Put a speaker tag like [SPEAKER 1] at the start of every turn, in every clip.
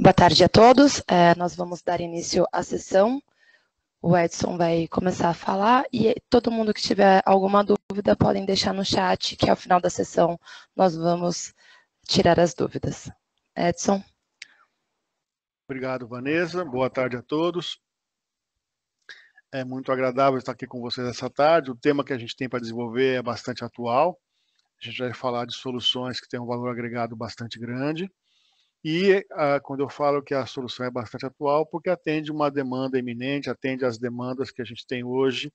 [SPEAKER 1] Boa tarde a todos. Nós vamos dar início à sessão. O Edson vai começar a falar e todo mundo que tiver alguma dúvida podem deixar no chat, que ao final da sessão nós vamos tirar as dúvidas. Edson.
[SPEAKER 2] Obrigado, Vanessa. Boa tarde a todos. É muito agradável estar aqui com vocês essa tarde. O tema que a gente tem para desenvolver é bastante atual. A gente vai falar de soluções que têm um valor agregado bastante grande. E quando eu falo que a solução é bastante atual, porque atende uma demanda iminente, atende às demandas que a gente tem hoje,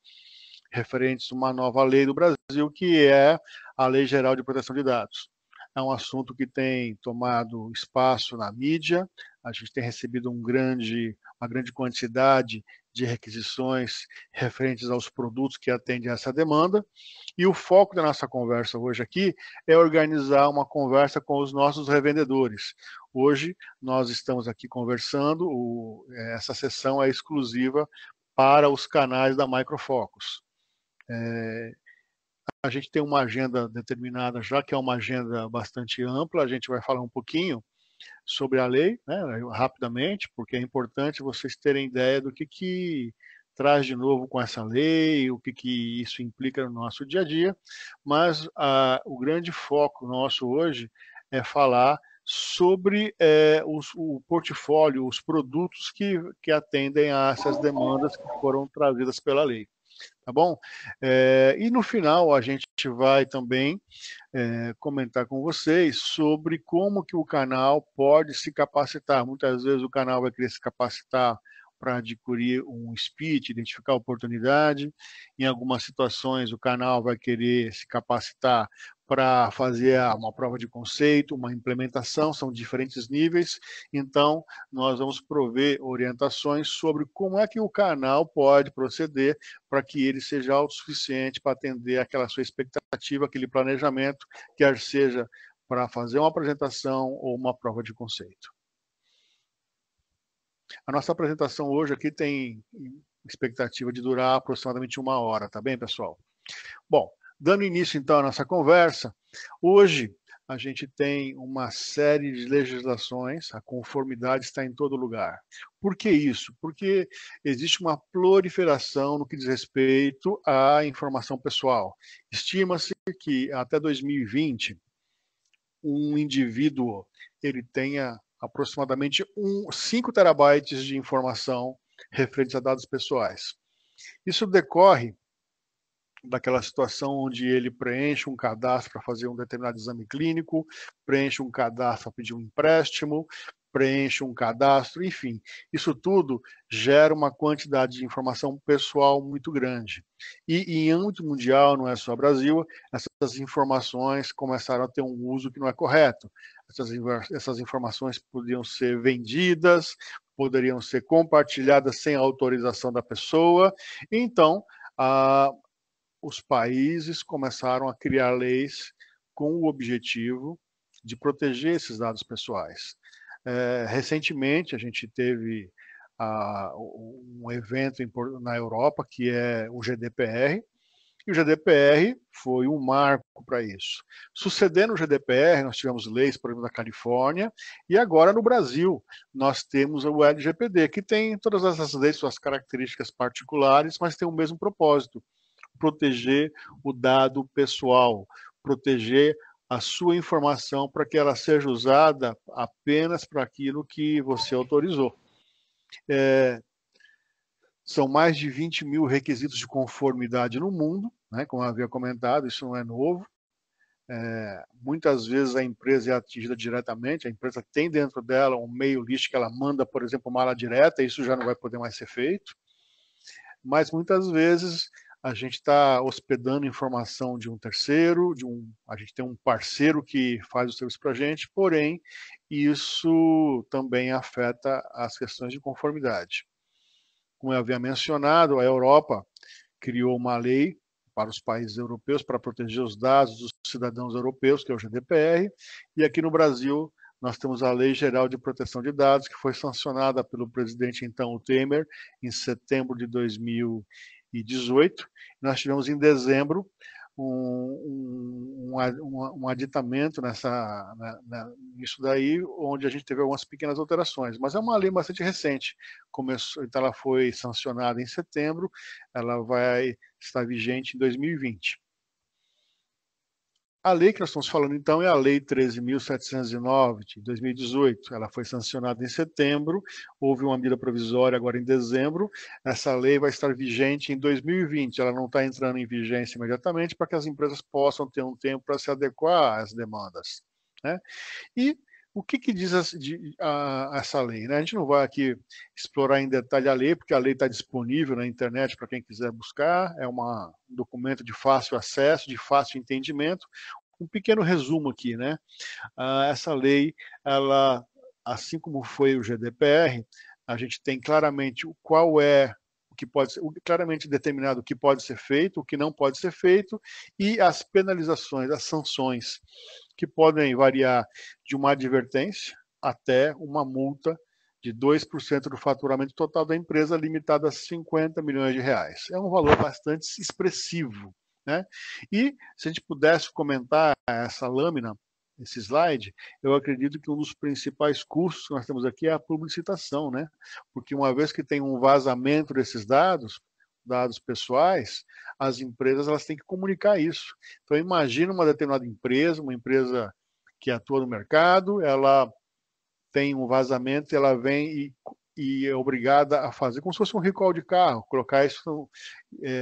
[SPEAKER 2] referentes a uma nova lei do Brasil, que é a Lei Geral de Proteção de Dados. É um assunto que tem tomado espaço na mídia, a gente tem recebido uma grande quantidade de requisições referentes aos produtos que atendem a essa demanda, e o foco da nossa conversa hoje aqui é organizar uma conversa com os nossos revendedores. Hoje nós estamos aqui conversando, essa sessão é exclusiva para os canais da Micro Focus. A gente tem uma agenda determinada, já que é uma agenda bastante ampla, a gente vai falar um pouquinho sobre a lei, né, rapidamente, porque é importante vocês terem ideia do que traz de novo com essa lei, o que isso implica no nosso dia a dia, mas o grande foco nosso hoje é falar sobre o portfólio, os produtos que atendem a essas demandas que foram trazidas pela lei. Tá bom? E no final a gente vai também comentar com vocês sobre como que o canal pode se capacitar. Muitas vezes o canal vai querer se capacitar para adquirir um speech, identificar a oportunidade. Em algumas situações o canal vai querer se capacitar para fazer uma prova de conceito, uma implementação, são diferentes níveis. Então, nós vamos prover orientações sobre como é que o canal pode proceder para que ele seja autossuficiente para atender aquela sua expectativa, aquele planejamento, quer seja para fazer uma apresentação ou uma prova de conceito. A nossa apresentação hoje aqui tem expectativa de durar aproximadamente 1 hora, tá bem, pessoal? Bom, dando início então à nossa conversa, hoje a gente tem uma série de legislações, a conformidade está em todo lugar. Por que isso? Porque existe uma proliferação no que diz respeito à informação pessoal. Estima-se que até 2020, um indivíduo ele tenha aproximadamente 5 terabytes de informação referente a dados pessoais. Isso decorre daquela situação onde ele preenche um cadastro para fazer um determinado exame clínico, preenche um cadastro para pedir um empréstimo, preenche um cadastro, enfim. Isso tudo gera uma quantidade de informação pessoal muito grande. E em âmbito mundial, não é só Brasil, essas informações começaram a ter um uso que não é correto. Essas informações podiam ser vendidas, poderiam ser compartilhadas sem autorização da pessoa. Então, os países começaram a criar leis com o objetivo de proteger esses dados pessoais. Recentemente, a gente teve um evento na Europa, que é o GDPR, e o GDPR foi um marco para isso. Sucedendo o GDPR, nós tivemos leis, por exemplo, na Califórnia, e agora no Brasil nós temos o LGPD, que tem todas essas leis, suas características particulares, mas tem o mesmo propósito: proteger o dado pessoal, proteger a sua informação para que ela seja usada apenas para aquilo que você autorizou. São mais de 20 mil requisitos de conformidade no mundo, né, como eu havia comentado, isso não é novo. Muitas vezes a empresa é atingida diretamente, a empresa tem dentro dela um mail list que ela manda, por exemplo, uma mala direta, isso já não vai poder mais ser feito. Mas muitas vezes a gente está hospedando informação de um terceiro, a gente tem um parceiro que faz o serviço para a gente, porém, isso também afeta as questões de conformidade. Como eu havia mencionado, a Europa criou uma lei para os países europeus para proteger os dados dos cidadãos europeus, que é o GDPR, e aqui no Brasil nós temos a Lei Geral de Proteção de Dados, que foi sancionada pelo presidente, então, o Temer, em setembro de 2018. Nós tivemos em dezembro um aditamento nisso daí, onde a gente teve algumas pequenas alterações. Mas é uma lei bastante recente. Então ela foi sancionada em setembro, ela vai estar vigente em 2020. A lei que nós estamos falando, então, é a Lei 13.709, de 2018. Ela foi sancionada em setembro, houve uma medida provisória agora em dezembro. Essa lei vai estar vigente em 2020. Ela não está entrando em vigência imediatamente para que as empresas possam ter um tempo para se adequar às demandas, né? E o que diz essa lei, né? A gente não vai aqui explorar em detalhe a lei, porque a lei está disponível na internet para quem quiser buscar. É um documento de fácil acesso, de fácil entendimento. Um pequeno resumo aqui, né? Essa lei, ela, assim como foi o GDPR, a gente tem claramente qual é o que pode ser, claramente determinado o que pode ser feito, o que não pode ser feito, e as penalizações, as sanções, que podem variar de uma advertência até uma multa de 2% do faturamento total da empresa, limitada a 50 milhões de reais. É um valor bastante expressivo, né? E se a gente pudesse comentar essa lâmina, esse slide, eu acredito que um dos principais custos que nós temos aqui é a publicitação, né? Porque uma vez que tem um vazamento desses dados pessoais, as empresas elas têm que comunicar isso. Então imagina uma determinada empresa, uma empresa que atua no mercado, ela tem um vazamento, ela vem e é obrigada a fazer como se fosse um recall de carro, colocar isso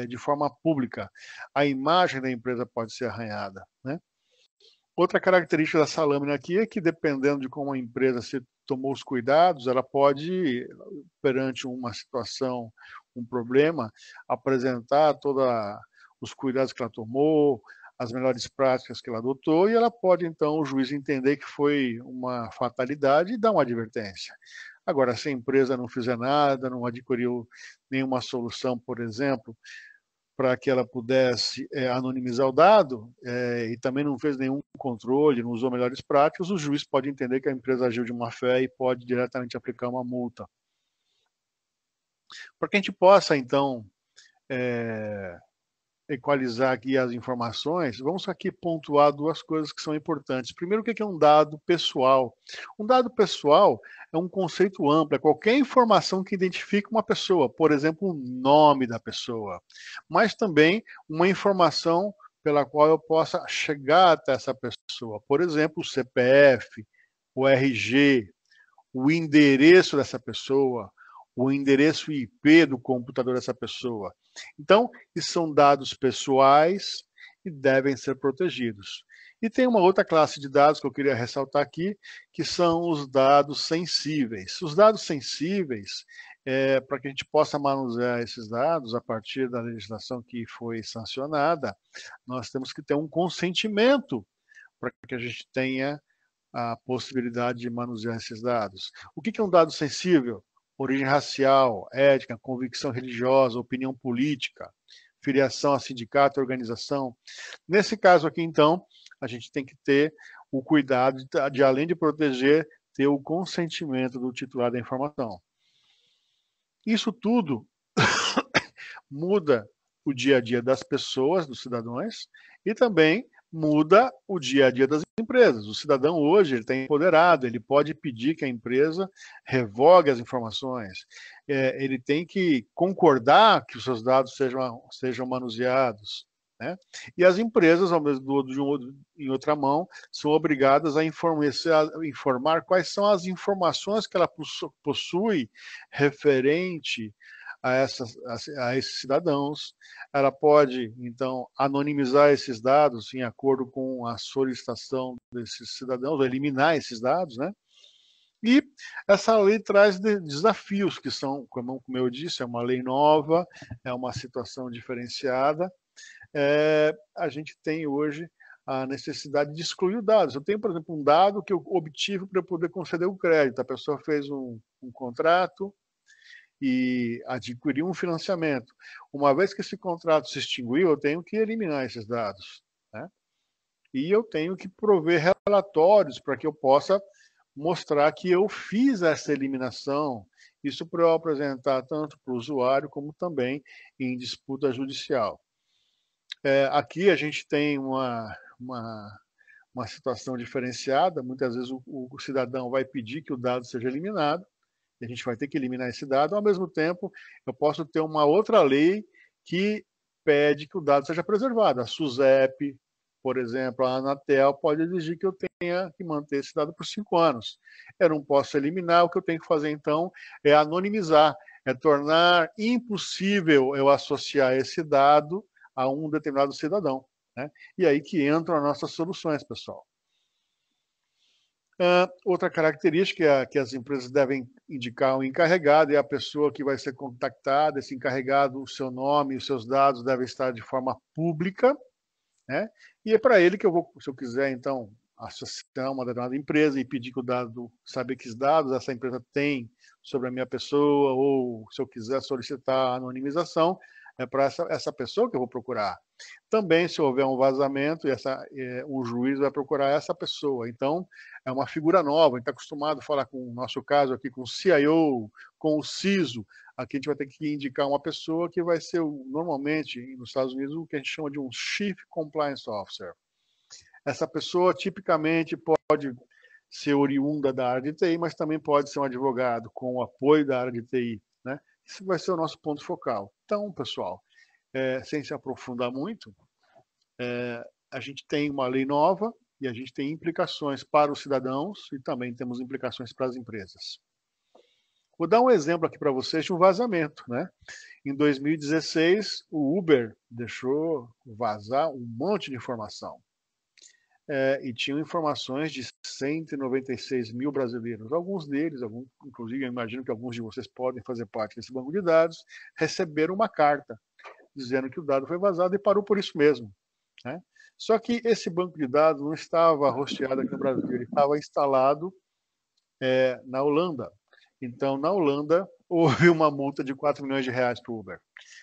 [SPEAKER 2] de forma pública. A imagem da empresa pode ser arranhada, né? Outra característica dessa lâmina aqui é que, dependendo de como a empresa se tomou os cuidados, ela pode, perante uma situação, um problema, apresentar todos os cuidados que ela tomou, as melhores práticas que ela adotou, e ela pode, então, o juiz entender que foi uma fatalidade e dar uma advertência. Agora, se a empresa não fizer nada, não adquiriu nenhuma solução, por exemplo, para que ela pudesse anonimizar o dado e também não fez nenhum controle, não usou melhores práticas, o juiz pode entender que a empresa agiu de má fé e pode diretamente aplicar uma multa. Para que a gente possa, então, equalizar aqui as informações, vamos aqui pontuar duas coisas que são importantes. Primeiro, o que é um dado pessoal? Um dado pessoal é um conceito amplo, é qualquer informação que identifique uma pessoa, por exemplo, o nome da pessoa, mas também uma informação pela qual eu possa chegar até essa pessoa, por exemplo, o CPF, o RG, o endereço dessa pessoa, o endereço IP do computador dessa pessoa. Então, isso são dados pessoais e devem ser protegidos. E tem uma outra classe de dados que eu queria ressaltar aqui, que são os dados sensíveis. Os dados sensíveis, para que a gente possa manusear esses dados a partir da legislação que foi sancionada, nós temos que ter um consentimento para que a gente tenha a possibilidade de manusear esses dados. O que é um dado sensível? Origem racial, étnica, convicção religiosa, opinião política, filiação a sindicato, organização. Nesse caso aqui, então, a gente tem que ter o cuidado de além de proteger, ter o consentimento do titular da informação. Isso tudo muda o dia a dia das pessoas, dos cidadãos, e também muda o dia a dia das empresas. O cidadão hoje ele está empoderado, ele pode pedir que a empresa revogue as informações, ele tem que concordar que os seus dados sejam manuseados, né? E as empresas, ao mesmo em outra mão, são obrigadas a informar quais são as informações que ela possui referente a esses cidadãos. Ela pode, então, anonimizar esses dados em acordo com a solicitação desses cidadãos, ou eliminar esses dados, né? E essa lei traz desafios que são, como eu disse, é uma lei nova, é uma situação diferenciada. A gente tem hoje a necessidade de excluir dados. Eu tenho, por exemplo, um dado que eu obtive para poder conceder o crédito. A pessoa fez um contrato e adquiriu um financiamento. Uma vez que esse contrato se extinguiu, eu tenho que eliminar esses dados, né? E eu tenho que prover relatórios para que eu possa mostrar que eu fiz essa eliminação, isso para eu apresentar tanto para o usuário como também em disputa judicial. Aqui a gente tem uma situação diferenciada. Muitas vezes o cidadão vai pedir que o dado seja eliminado, e a gente vai ter que eliminar esse dado. Ao mesmo tempo, eu posso ter uma outra lei que pede que o dado seja preservado. A SUSEP, por exemplo, a Anatel pode exigir que eu tenha que manter esse dado por 5 anos. Eu não posso eliminar, o que eu tenho que fazer então é anonimizar, é tornar impossível eu associar esse dado a um determinado cidadão, né? E aí que entram as nossas soluções, pessoal. Outra característica é que as empresas devem indicar um encarregado, é a pessoa que vai ser contactada. Esse encarregado, o seu nome, os seus dados devem estar de forma pública, né? E é para ele que eu vou, se eu quiser, então, associar uma determinada empresa e pedir que o dado, saber que dados essa empresa tem sobre a minha pessoa, ou se eu quiser solicitar a anonimização, é para essa pessoa que eu vou procurar. Também, se houver um vazamento, um juiz vai procurar essa pessoa. Então, é uma figura nova. A gente está acostumado a falar, com o nosso caso aqui, com o CIO, com o CISO. Aqui a gente vai ter que indicar uma pessoa que vai ser, normalmente, nos Estados Unidos, o que a gente chama de um Chief Compliance Officer. Essa pessoa, tipicamente, pode ser oriunda da área de TI, mas também pode ser um advogado com o apoio da área de TI, né? Isso vai ser o nosso ponto focal. Então, pessoal, sem se aprofundar muito, a gente tem uma lei nova e a gente tem implicações para os cidadãos e também temos implicações para as empresas. Vou dar um exemplo aqui para vocês de um vazamento, né? Em 2016, o Uber deixou vazar um monte de informação. E tinham informações de 196 mil brasileiros. Alguns deles, inclusive eu imagino que alguns de vocês podem fazer parte desse banco de dados, receberam uma carta dizendo que o dado foi vazado e parou por isso mesmo, né? Só que esse banco de dados não estava hosteado aqui no Brasil, ele estava instalado na Holanda. Então, na Holanda, houve uma multa de 4 milhões de reais para o Uber.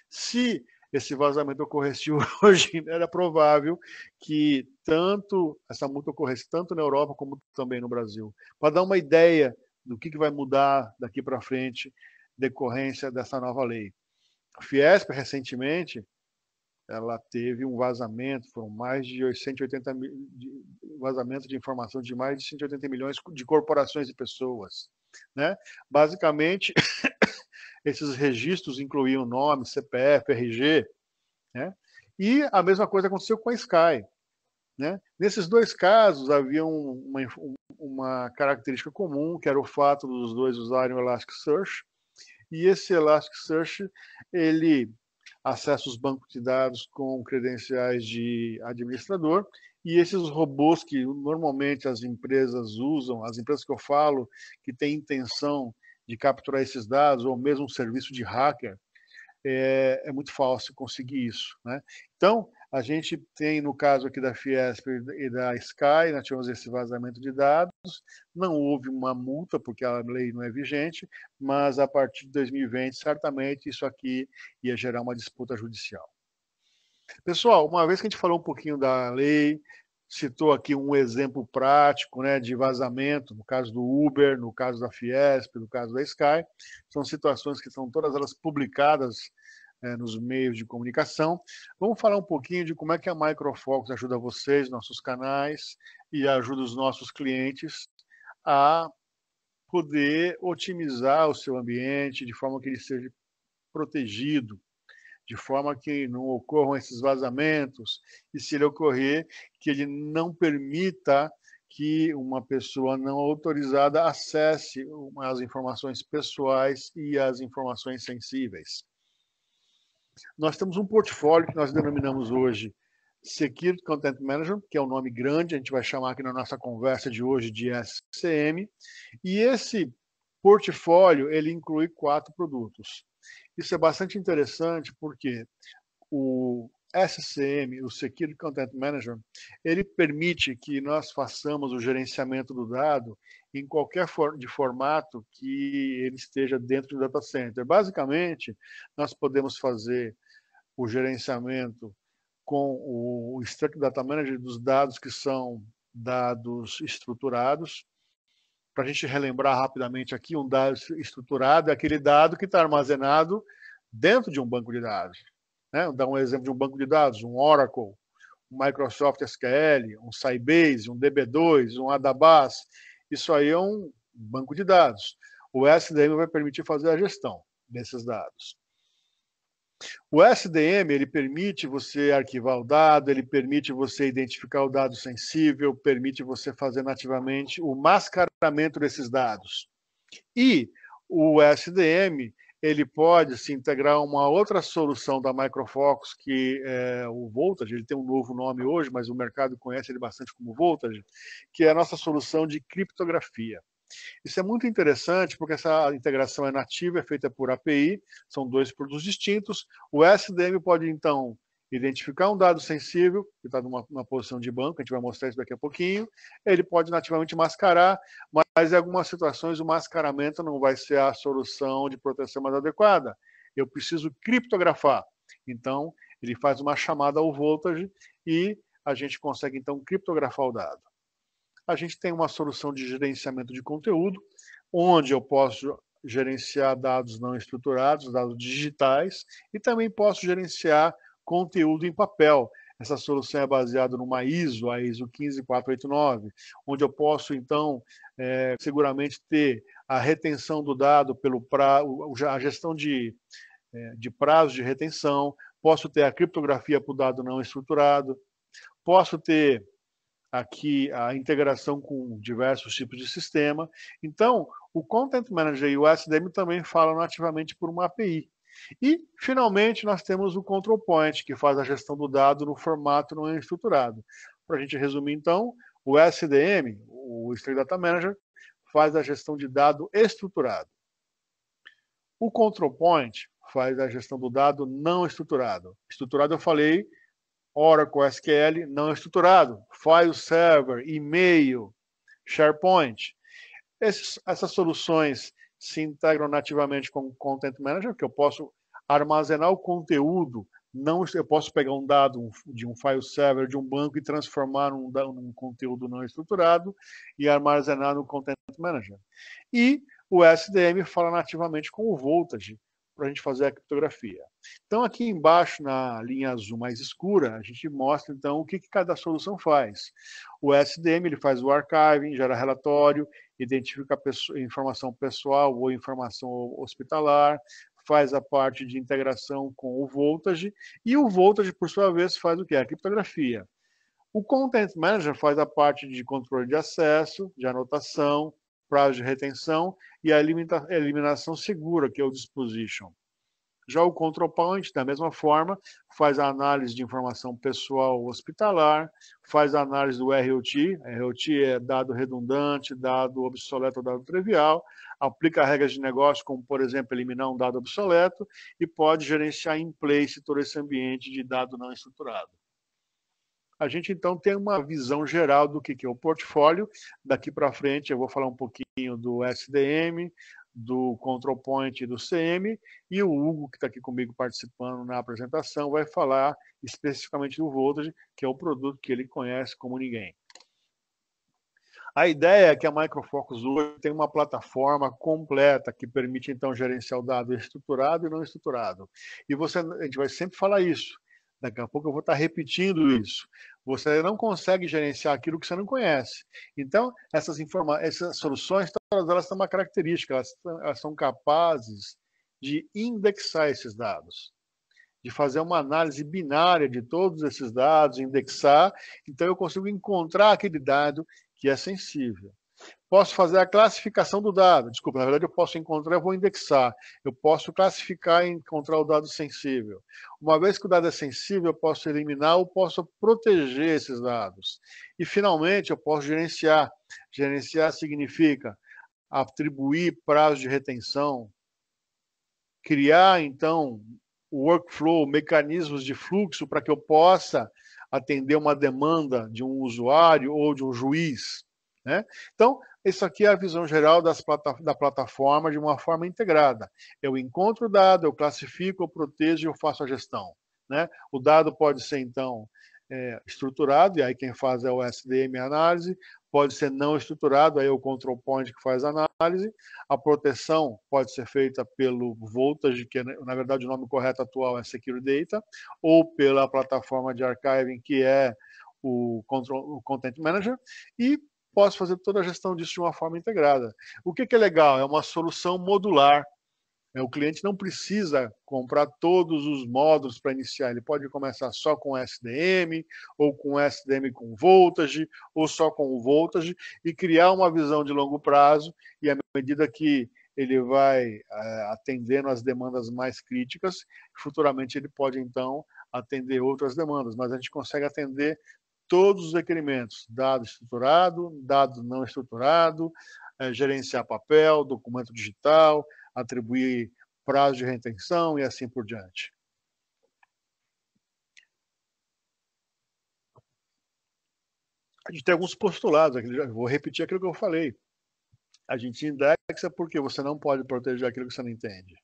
[SPEAKER 2] Se esse vazamento ocorresse hoje, era provável que essa multa ocorresse tanto na Europa como também no Brasil. Para dar uma ideia do que vai mudar daqui para frente, decorrência dessa nova lei. A Fiesp, recentemente, ela teve um vazamento, foram mais de 180 mil vazamentos de informação de mais de 180 milhões de corporações e pessoas, né? Basicamente, esses registros incluíam nome, CPF, RG, né? E a mesma coisa aconteceu com a Sky, né? Nesses dois casos, havia uma característica comum, que era o fato dos dois usarem o Elasticsearch, e esse Elasticsearch, ele acessa os bancos de dados com credenciais de administrador, e esses robôs que normalmente as empresas usam, as empresas que eu falo, que têm intenção de capturar esses dados, ou mesmo um serviço de hacker, é muito fácil conseguir isso, né? Então, a gente tem, no caso aqui da Fiesp e da Sky, nós tivemos esse vazamento de dados, não houve uma multa, porque a lei não é vigente, mas a partir de 2020, certamente, isso aqui ia gerar uma disputa judicial. Pessoal, uma vez que a gente falou um pouquinho da lei, citou aqui um exemplo prático, né, de vazamento, no caso do Uber, no caso da Fiesp, no caso da Sky, são situações que são todas elas publicadas nos meios de comunicação. Vamos falar um pouquinho de como é que a Micro Focus ajuda vocês, nossos canais, e ajuda os nossos clientes a poder otimizar o seu ambiente de forma que ele seja protegido, de forma que não ocorram esses vazamentos, e se ele ocorrer, que ele não permita que uma pessoa não autorizada acesse as informações pessoais e as informações sensíveis. Nós temos um portfólio que nós denominamos hoje Security Content Management, que é um nome grande, a gente vai chamar aqui na nossa conversa de hoje de SCM, e esse portfólio, ele inclui 4 produtos. Isso é bastante interessante porque o SCM, o Security Content Manager, ele permite que nós façamos o gerenciamento do dado em qualquer formato que ele esteja dentro do data center. Basicamente, nós podemos fazer o gerenciamento com o Structured Data Manager dos dados que são dados estruturados. Para a gente relembrar rapidamente aqui, um dado estruturado é aquele dado que está armazenado dentro de um banco de dados. né? Vou dar um exemplo de um banco de dados, um Oracle, um Microsoft SQL, um Sybase, um DB2, um Adabas. Isso aí é um banco de dados. O SDM vai permitir fazer a gestão desses dados. O SDM, ele permite você arquivar o dado, ele permite você identificar o dado sensível, permite você fazer nativamente o mascaramento desses dados. E o SDM, ele pode se integrar a uma outra solução da Micro Focus, que é o Voltage, ele tem um novo nome hoje, mas o mercado conhece ele bastante como Voltage, que é a nossa solução de criptografia. Isso é muito interessante porque essa integração é nativa, é feita por API, são dois produtos distintos. O SDM pode, então, identificar um dado sensível, que está numa posição de banco, a gente vai mostrar isso daqui a pouquinho. Ele pode nativamente mascarar, mas em algumas situações o mascaramento não vai ser a solução de proteção mais adequada. Eu preciso criptografar. Então, ele faz uma chamada ao voltage e a gente consegue, então, criptografar o dado. A gente tem uma solução de gerenciamento de conteúdo, onde eu posso gerenciar dados não estruturados, dados digitais, e também posso gerenciar conteúdo em papel. Essa solução é baseada numa ISO, a ISO 15489, onde eu posso, então, seguramente ter a retenção do dado pelo a gestão de prazo de retenção, posso ter a criptografia para o dado não estruturado, posso ter aqui a integração com diversos tipos de sistema. Então, o Content Manager e o SDM também falam nativamente por uma API. E, finalmente, nós temos o Control Point, que faz a gestão do dado no formato não estruturado. Para a gente resumir, então, o SDM, o Stream Data Manager, faz a gestão de dado estruturado. O Control Point faz a gestão do dado não estruturado. Estruturado, eu falei, Oracle SQL não estruturado, file server, e-mail, SharePoint. Essas soluções se integram nativamente com o Content Manager, que eu posso armazenar o conteúdo, eu posso pegar um dado de um file server de um banco e transformar num conteúdo não estruturado e armazenar no Content Manager. E o SDM fala nativamente com o Voltage, para a gente fazer a criptografia. Então, aqui embaixo, na linha azul mais escura, a gente mostra, então, o que cada solução faz. O SDM, ele faz o archiving, gera relatório, identifica informação pessoal ou informação hospitalar, faz a parte de integração com o Voltage, e o Voltage, por sua vez, faz o quê? A criptografia. O Content Manager faz a parte de controle de acesso, de anotação, prazo de retenção e a eliminação segura, que é o Disposition. Já o Control Point, da mesma forma, faz a análise de informação pessoal hospitalar, faz a análise do ROT, ROT é dado redundante, dado obsoleto, dado trivial, aplica regras de negócio, como, por exemplo, eliminar um dado obsoleto, e pode gerenciar in place todo esse ambiente de dado não estruturado. A gente, então, tem uma visão geral do que é o portfólio. Daqui para frente, eu vou falar um pouquinho do SDM, do Control Point e do CM, e o Hugo, que está aqui comigo participando na apresentação, vai falar especificamente do Voltage, que é o produto que ele conhece como ninguém. A ideia é que a Micro Focus hoje tem uma plataforma completa que permite, então, gerenciar o dado estruturado e não estruturado. E a gente vai sempre falar isso. Daqui a pouco eu vou estar repetindo isso. Você não consegue gerenciar aquilo que você não conhece. Então, essas soluções, todas elas têm uma característica, elas são capazes de indexar esses dados, de fazer uma análise binária de todos esses dados, indexar. Então, eu consigo encontrar aquele dado que é sensível. Posso fazer a classificação do dado. Desculpa, na verdade eu posso encontrar, eu vou indexar. Eu posso classificar e encontrar o dado sensível. Uma vez que o dado é sensível, eu posso eliminar ou posso proteger esses dados. E, finalmente, eu posso gerenciar. Gerenciar significa atribuir prazo de retenção, criar, então, o workflow, mecanismos de fluxo para que eu possa atender uma demanda de um usuário ou de um juiz, né? Então, isso aqui é a visão geral da plataforma de uma forma integrada. Eu encontro o dado, eu classifico, eu protejo e eu faço a gestão, né? O dado pode ser, então, estruturado, e aí quem faz é o SDM análise, pode ser não estruturado, aí é o control point que faz a análise. A proteção pode ser feita pelo voltage, que na verdade o nome correto atual é Secure Data, ou pela plataforma de archiving, que é o Content Manager, e posso fazer toda a gestão disso de uma forma integrada. O que é legal? É uma solução modular. O cliente não precisa comprar todos os módulos para iniciar. Ele pode começar só com SDM, ou com SDM com voltage, ou só com o voltage, e criar uma visão de longo prazo, e à medida que ele vai atendendo as demandas mais críticas, futuramente ele pode, então, atender outras demandas. Mas a gente consegue atender todos os requerimentos, dado estruturado, dado não estruturado, gerenciar papel, documento digital, atribuir prazo de retenção e assim por diante. A gente tem alguns postulados, vou repetir aquilo que eu falei. A gente indexa porque você não pode proteger aquilo que você não entende.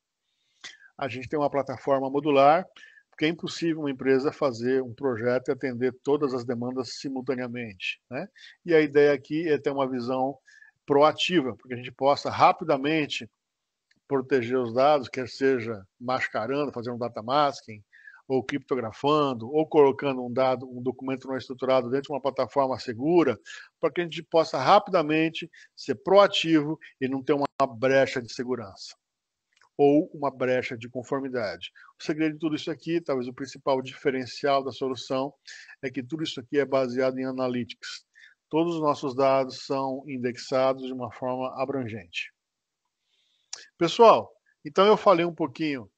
[SPEAKER 2] A gente tem uma plataforma modular, porque é impossível uma empresa fazer um projeto e atender todas as demandas simultaneamente, né? E a ideia aqui é ter uma visão proativa, porque a gente possa rapidamente proteger os dados, quer seja mascarando, fazendo um data masking, ou criptografando, ou colocando um documento não estruturado dentro de uma plataforma segura, para que a gente possa rapidamente ser proativo e não ter uma brecha de segurança ou uma brecha de conformidade. O segredo de tudo isso aqui, talvez o principal diferencial da solução, é que tudo isso aqui é baseado em analytics. Todos os nossos dados são indexados de uma forma abrangente. Pessoal, então eu falei um pouquinho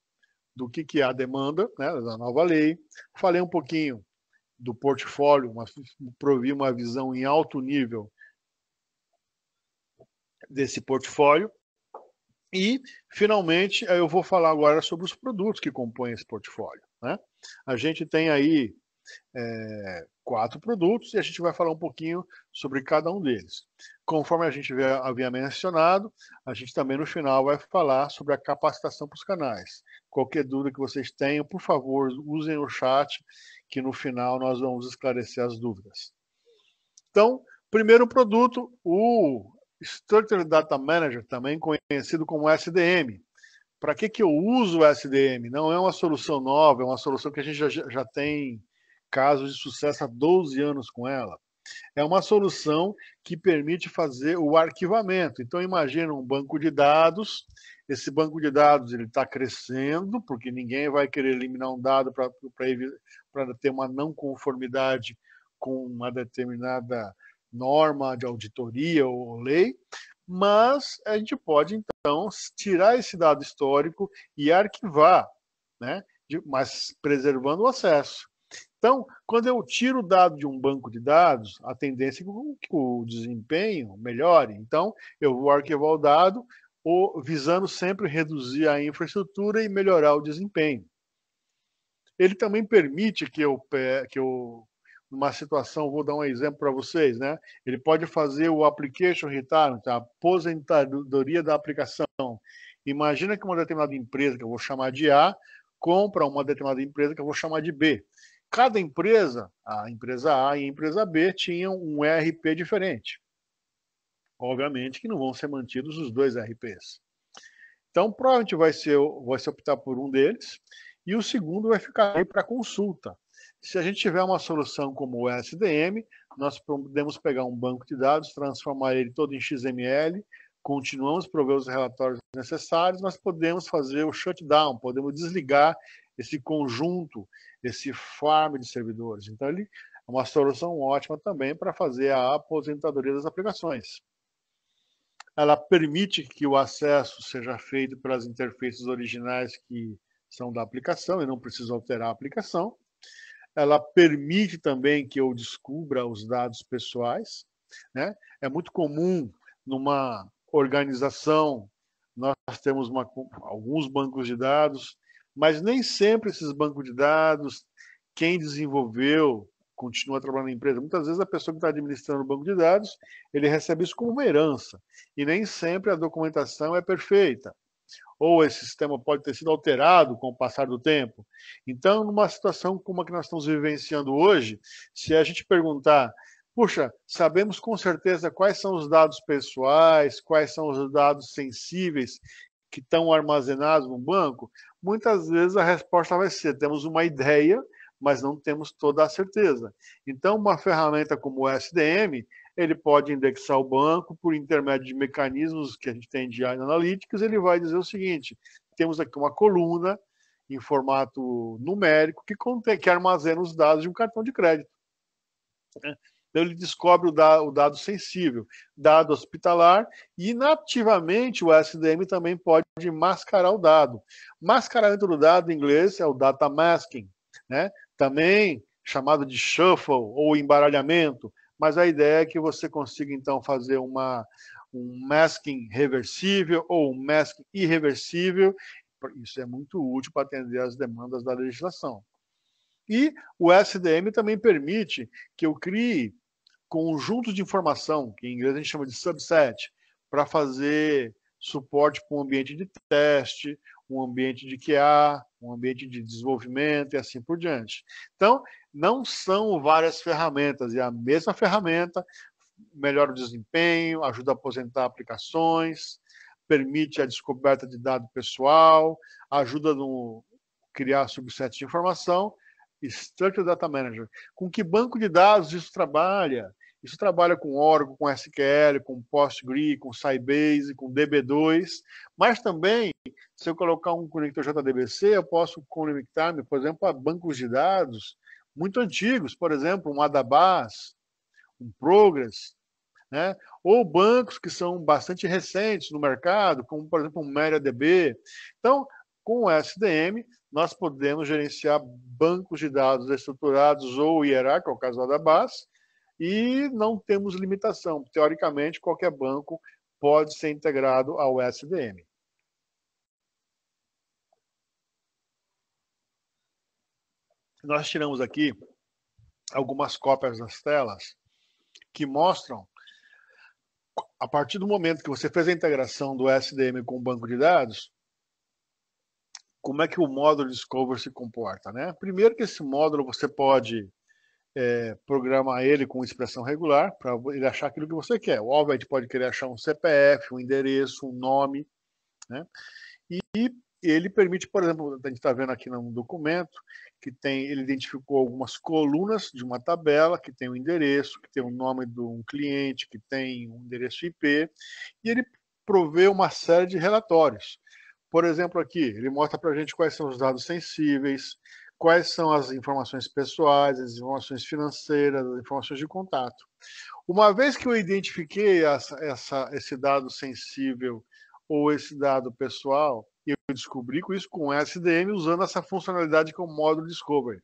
[SPEAKER 2] do que é a demanda, né, da nova lei, falei um pouquinho do portfólio, provi uma visão em alto nível desse portfólio, e, finalmente, eu vou falar agora sobre os produtos que compõem esse portfólio, né? A gente tem aí 4 produtos e a gente vai falar um pouquinho sobre cada um deles. Conforme a gente havia mencionado, a gente também no final vai falar sobre a capacitação para os canais. Qualquer dúvida que vocês tenham, por favor, usem o chat, que no final nós vamos esclarecer as dúvidas. Então, primeiro produto, o Structured Data Manager, também conhecido como SDM. Para que eu uso o SDM? Não é uma solução nova, é uma solução que a gente já tem casos de sucesso há 12 anos com ela. É uma solução que permite fazer o arquivamento. Então, imagina um banco de dados, esse banco de dados está crescendo, porque ninguém vai querer eliminar um dado para ter uma não conformidade com uma determinada norma de auditoria ou lei, mas a gente pode, então, tirar esse dado histórico e arquivar, né? Mas preservando o acesso. Então, quando eu tiro o dado de um banco de dados, a tendência é que o desempenho melhore. Então, eu vou arquivar o dado, visando sempre reduzir a infraestrutura e melhorar o desempenho. Ele também permite que eu numa situação, vou dar um exemplo para vocês, né? Ele pode fazer o application retirement, a aposentadoria da aplicação. Imagina que uma determinada empresa, que eu vou chamar de A, compra uma determinada empresa que eu vou chamar de B. Cada empresa, a empresa A e a empresa B, tinham um ERP diferente. Obviamente que não vão ser mantidos os dois ERPs. Então, provavelmente vai se optar por um deles, e o segundo vai ficar aí para consulta. Se a gente tiver uma solução como o SDM, nós podemos pegar um banco de dados, transformar ele todo em XML, continuamos a prover os relatórios necessários, mas podemos fazer o shutdown, podemos desligar esse conjunto, esse farm de servidores. Então, ele é uma solução ótima também para fazer a aposentadoria das aplicações. Ela permite que o acesso seja feito pelas interfaces originais que são da aplicação, e não preciso alterar a aplicação. Ela permite também que eu descubra os dados pessoais, né? É muito comum numa organização, nós temos alguns bancos de dados, mas nem sempre esses bancos de dados, quem desenvolveu, continua trabalhando na empresa. Muitas vezes a pessoa que está administrando o banco de dados, ele recebe isso como uma herança, e nem sempre a documentação é perfeita. Ou esse sistema pode ter sido alterado com o passar do tempo. Então, numa situação como a que nós estamos vivenciando hoje, se a gente perguntar, puxa, sabemos com certeza quais são os dados pessoais, quais são os dados sensíveis que estão armazenados no banco? Muitas vezes a resposta vai ser, temos uma ideia, mas não temos toda a certeza. Então, uma ferramenta como o SDM, ele pode indexar o banco por intermédio de mecanismos que a gente tem de analytics, ele vai dizer o seguinte, temos aqui uma coluna em formato numérico que armazena os dados de um cartão de crédito. Então, ele descobre o dado sensível, dado hospitalar, e nativamente o SDM também pode mascarar o dado. Mascaramento do dado em inglês é o data masking, né? Também chamado de shuffle ou embaralhamento, mas a ideia é que você consiga então fazer um masking reversível ou um masking irreversível. Isso é muito útil para atender às demandas da legislação. E o SDM também permite que eu crie conjuntos de informação, que em inglês a gente chama de subset, para fazer suporte para um ambiente de teste, um ambiente de QA, um ambiente de desenvolvimento e assim por diante. Então, não são várias ferramentas, é a mesma ferramenta, melhora o desempenho, ajuda a aposentar aplicações, permite a descoberta de dado pessoal, ajuda no criar subsets de informação. Structured Data Manager. Com que banco de dados isso trabalha? Isso trabalha com Oracle, com SQL, com PostgreSQL, com Sybase, com DB2, mas também, se eu colocar um conector JDBC, eu posso conectar-me, por exemplo, a bancos de dados muito antigos, por exemplo, um Adabas, um Progress, né? Ou bancos que são bastante recentes no mercado, como, por exemplo, um MariaDB. Então, com o SDM, nós podemos gerenciar bancos de dados estruturados ou hierárquicos, no caso da Adabas, e não temos limitação. Teoricamente, qualquer banco pode ser integrado ao SDM. Nós tiramos aqui algumas cópias das telas que mostram, a partir do momento que você fez a integração do SDM com o banco de dados, como é que o módulo Discover se comporta, né? Primeiro que esse módulo você pode programar ele com expressão regular para ele achar aquilo que você quer. O Alved pode querer achar um CPF, um endereço, um nome, né? E ele permite, por exemplo, a gente está vendo aqui no documento, que ele identificou algumas colunas de uma tabela, que tem um endereço, que tem o nome de um cliente, que tem um endereço IP, e ele provê uma série de relatórios. Por exemplo, aqui, ele mostra para a gente quais são os dados sensíveis, quais são as informações pessoais, as informações financeiras, as informações de contato. Uma vez que eu identifiquei esse dado sensível ou esse dado pessoal, eu descobri com isso com o SDM usando essa funcionalidade que é o módulo Discovery.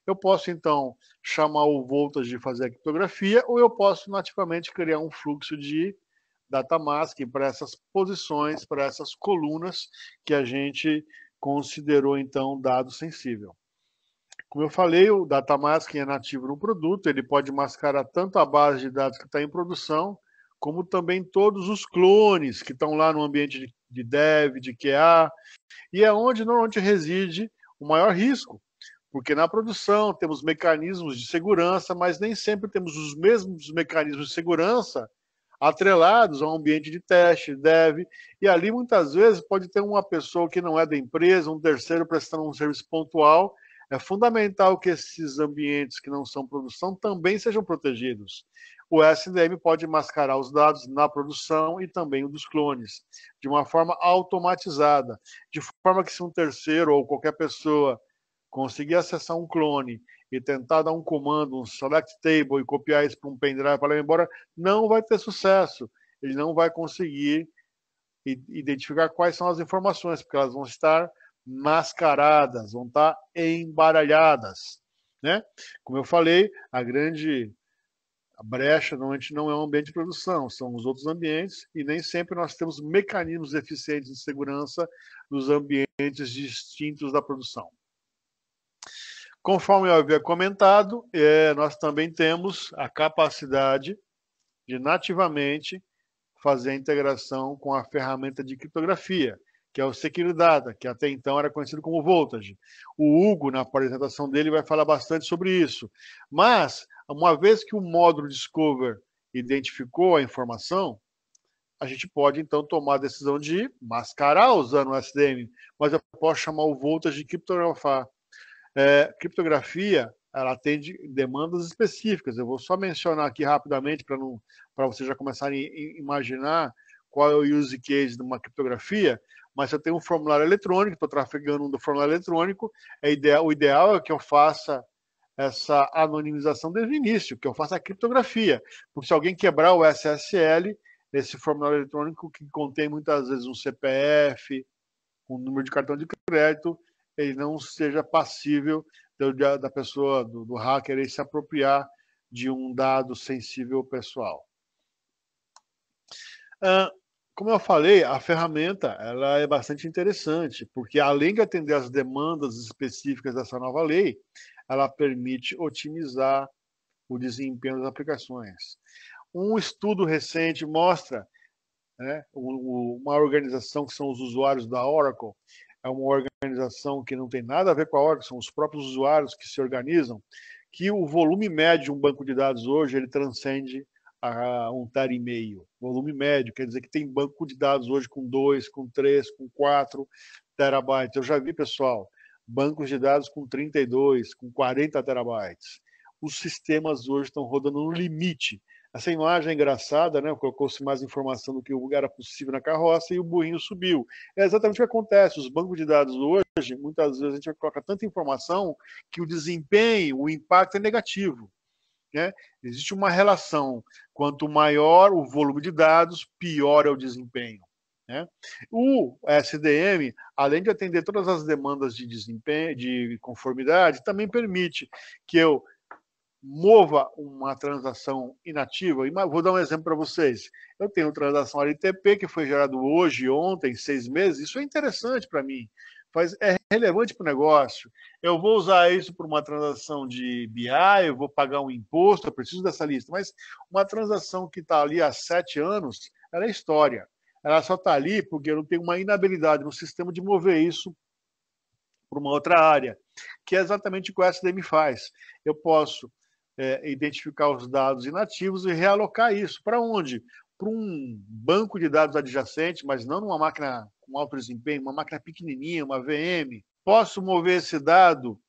[SPEAKER 2] Eu posso, então, chamar o Voltage de fazer a criptografia, ou eu posso nativamente criar um fluxo de data masking para essas posições, para essas colunas que a gente considerou, então, dado sensível. Como eu falei, o data masking é nativo no produto, ele pode mascarar tanto a base de dados que está em produção, como também todos os clones que estão lá no ambiente de dev, de QA, e é onde normalmente reside o maior risco, porque na produção temos mecanismos de segurança, mas nem sempre temos os mesmos mecanismos de segurança atrelados a um ambiente de teste, dev, e ali muitas vezes pode ter uma pessoa que não é da empresa, um terceiro prestando um serviço pontual. É fundamental que esses ambientes que não são produção também sejam protegidos. O SDM pode mascarar os dados na produção e também o dos clones, de uma forma automatizada, de forma que se um terceiro ou qualquer pessoa conseguir acessar um clone e tentar dar um comando, um select table e copiar isso para um pendrive para levar embora, não vai ter sucesso. Ele não vai conseguir identificar quais são as informações, porque elas vão estar mascaradas, vão estar embaralhadas, né? Como eu falei, a brecha normalmente não é um ambiente de produção, são os outros ambientes, e nem sempre nós temos mecanismos eficientes de segurança nos ambientes distintos da produção. Conforme eu havia comentado, nós também temos a capacidade de nativamente fazer a integração com a ferramenta de criptografia, que é o Secure Data, que até então era conhecido como Voltage. O Hugo, na apresentação dele, vai falar bastante sobre isso. Mas Uma vez que o módulo Discover identificou a informação, a gente pode, então, tomar a decisão de mascarar usando o SDM, mas eu posso chamar o voltage de criptografar. Criptografia, ela atende demandas específicas. Eu vou só mencionar aqui rapidamente para vocês já começarem a imaginar qual é o use case de uma criptografia, mas se eu tenho um formulário eletrônico, estou trafegando do formulário eletrônico, o ideal é que eu faça essa anonimização desde o início, que eu faça a criptografia, porque se alguém quebrar o SSL, esse formulário eletrônico que contém muitas vezes um CPF, um número de cartão de crédito, ele não seja passível da pessoa, do hacker, ele se apropriar de um dado sensível pessoal. Como eu falei, a ferramenta ela é bastante interessante, porque além de atender às demandas específicas dessa nova lei, ela permite otimizar o desempenho das aplicações. Um estudo recente mostra, né, uma organização que são os usuários da Oracle, é uma organização que não tem nada a ver com a Oracle, são os próprios usuários que se organizam, que o volume médio de um banco de dados hoje, ele transcende a 1,5 TB. Volume médio, quer dizer que tem banco de dados hoje com 2, com 3, com 4 terabytes. Eu já vi, pessoal, bancos de dados com 32, com 40 terabytes. Os sistemas hoje estão rodando no limite. Essa imagem é engraçada, né? Colocou-se mais informação do que era possível na carroça e o burrinho subiu. É exatamente o que acontece. Os bancos de dados hoje, muitas vezes a gente coloca tanta informação que o desempenho, o impacto é negativo. Né? Existe uma relação. Quanto maior o volume de dados, pior é o desempenho. Né? O SDM, além de atender todas as demandas de desempenho, de conformidade, também permite que eu mova uma transação inativa. Vou dar um exemplo para vocês. Eu tenho transação LTP que foi gerado hoje, ontem, 6 meses. Isso é interessante para mim. É relevante para o negócio. Eu vou usar isso para uma transação de BI, eu vou pagar um imposto, eu preciso dessa lista. Mas uma transação que está ali há 7 anos, ela é história. Ela só está ali porque eu não tenho uma inabilidade no sistema de mover isso para uma outra área, que é exatamente o que o SDM faz. Eu posso identificar os dados inativos e realocar isso. Para onde? Para um banco de dados adjacente, mas não numa máquina com alto desempenho, uma máquina pequenininha, uma VM. Posso mover esse dado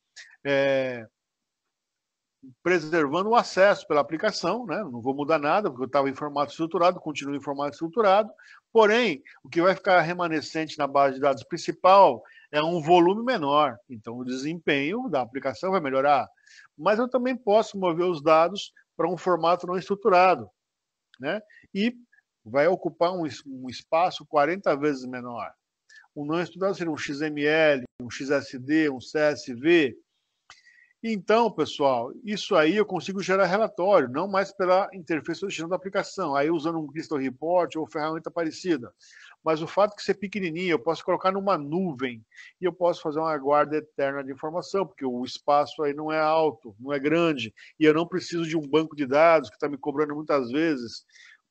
[SPEAKER 2] preservando o acesso pela aplicação, né? Não vou mudar nada, porque eu estava em formato estruturado, continuo em formato estruturado, porém, o que vai ficar remanescente na base de dados principal é um volume menor, então o desempenho da aplicação vai melhorar. Mas eu também posso mover os dados para um formato não estruturado, né? E vai ocupar um espaço 40 vezes menor. O não estruturado seria um XML, um XSD, um CSV. Então, pessoal, isso aí eu consigo gerar relatório, não mais pela interface original da aplicação, aí usando um Crystal Report ou ferramenta parecida. Mas o fato de ser pequenininho, eu posso colocar numa nuvem e eu posso fazer uma guarda eterna de informação, porque o espaço aí não é alto, não é grande, e eu não preciso de um banco de dados que está me cobrando muitas vezes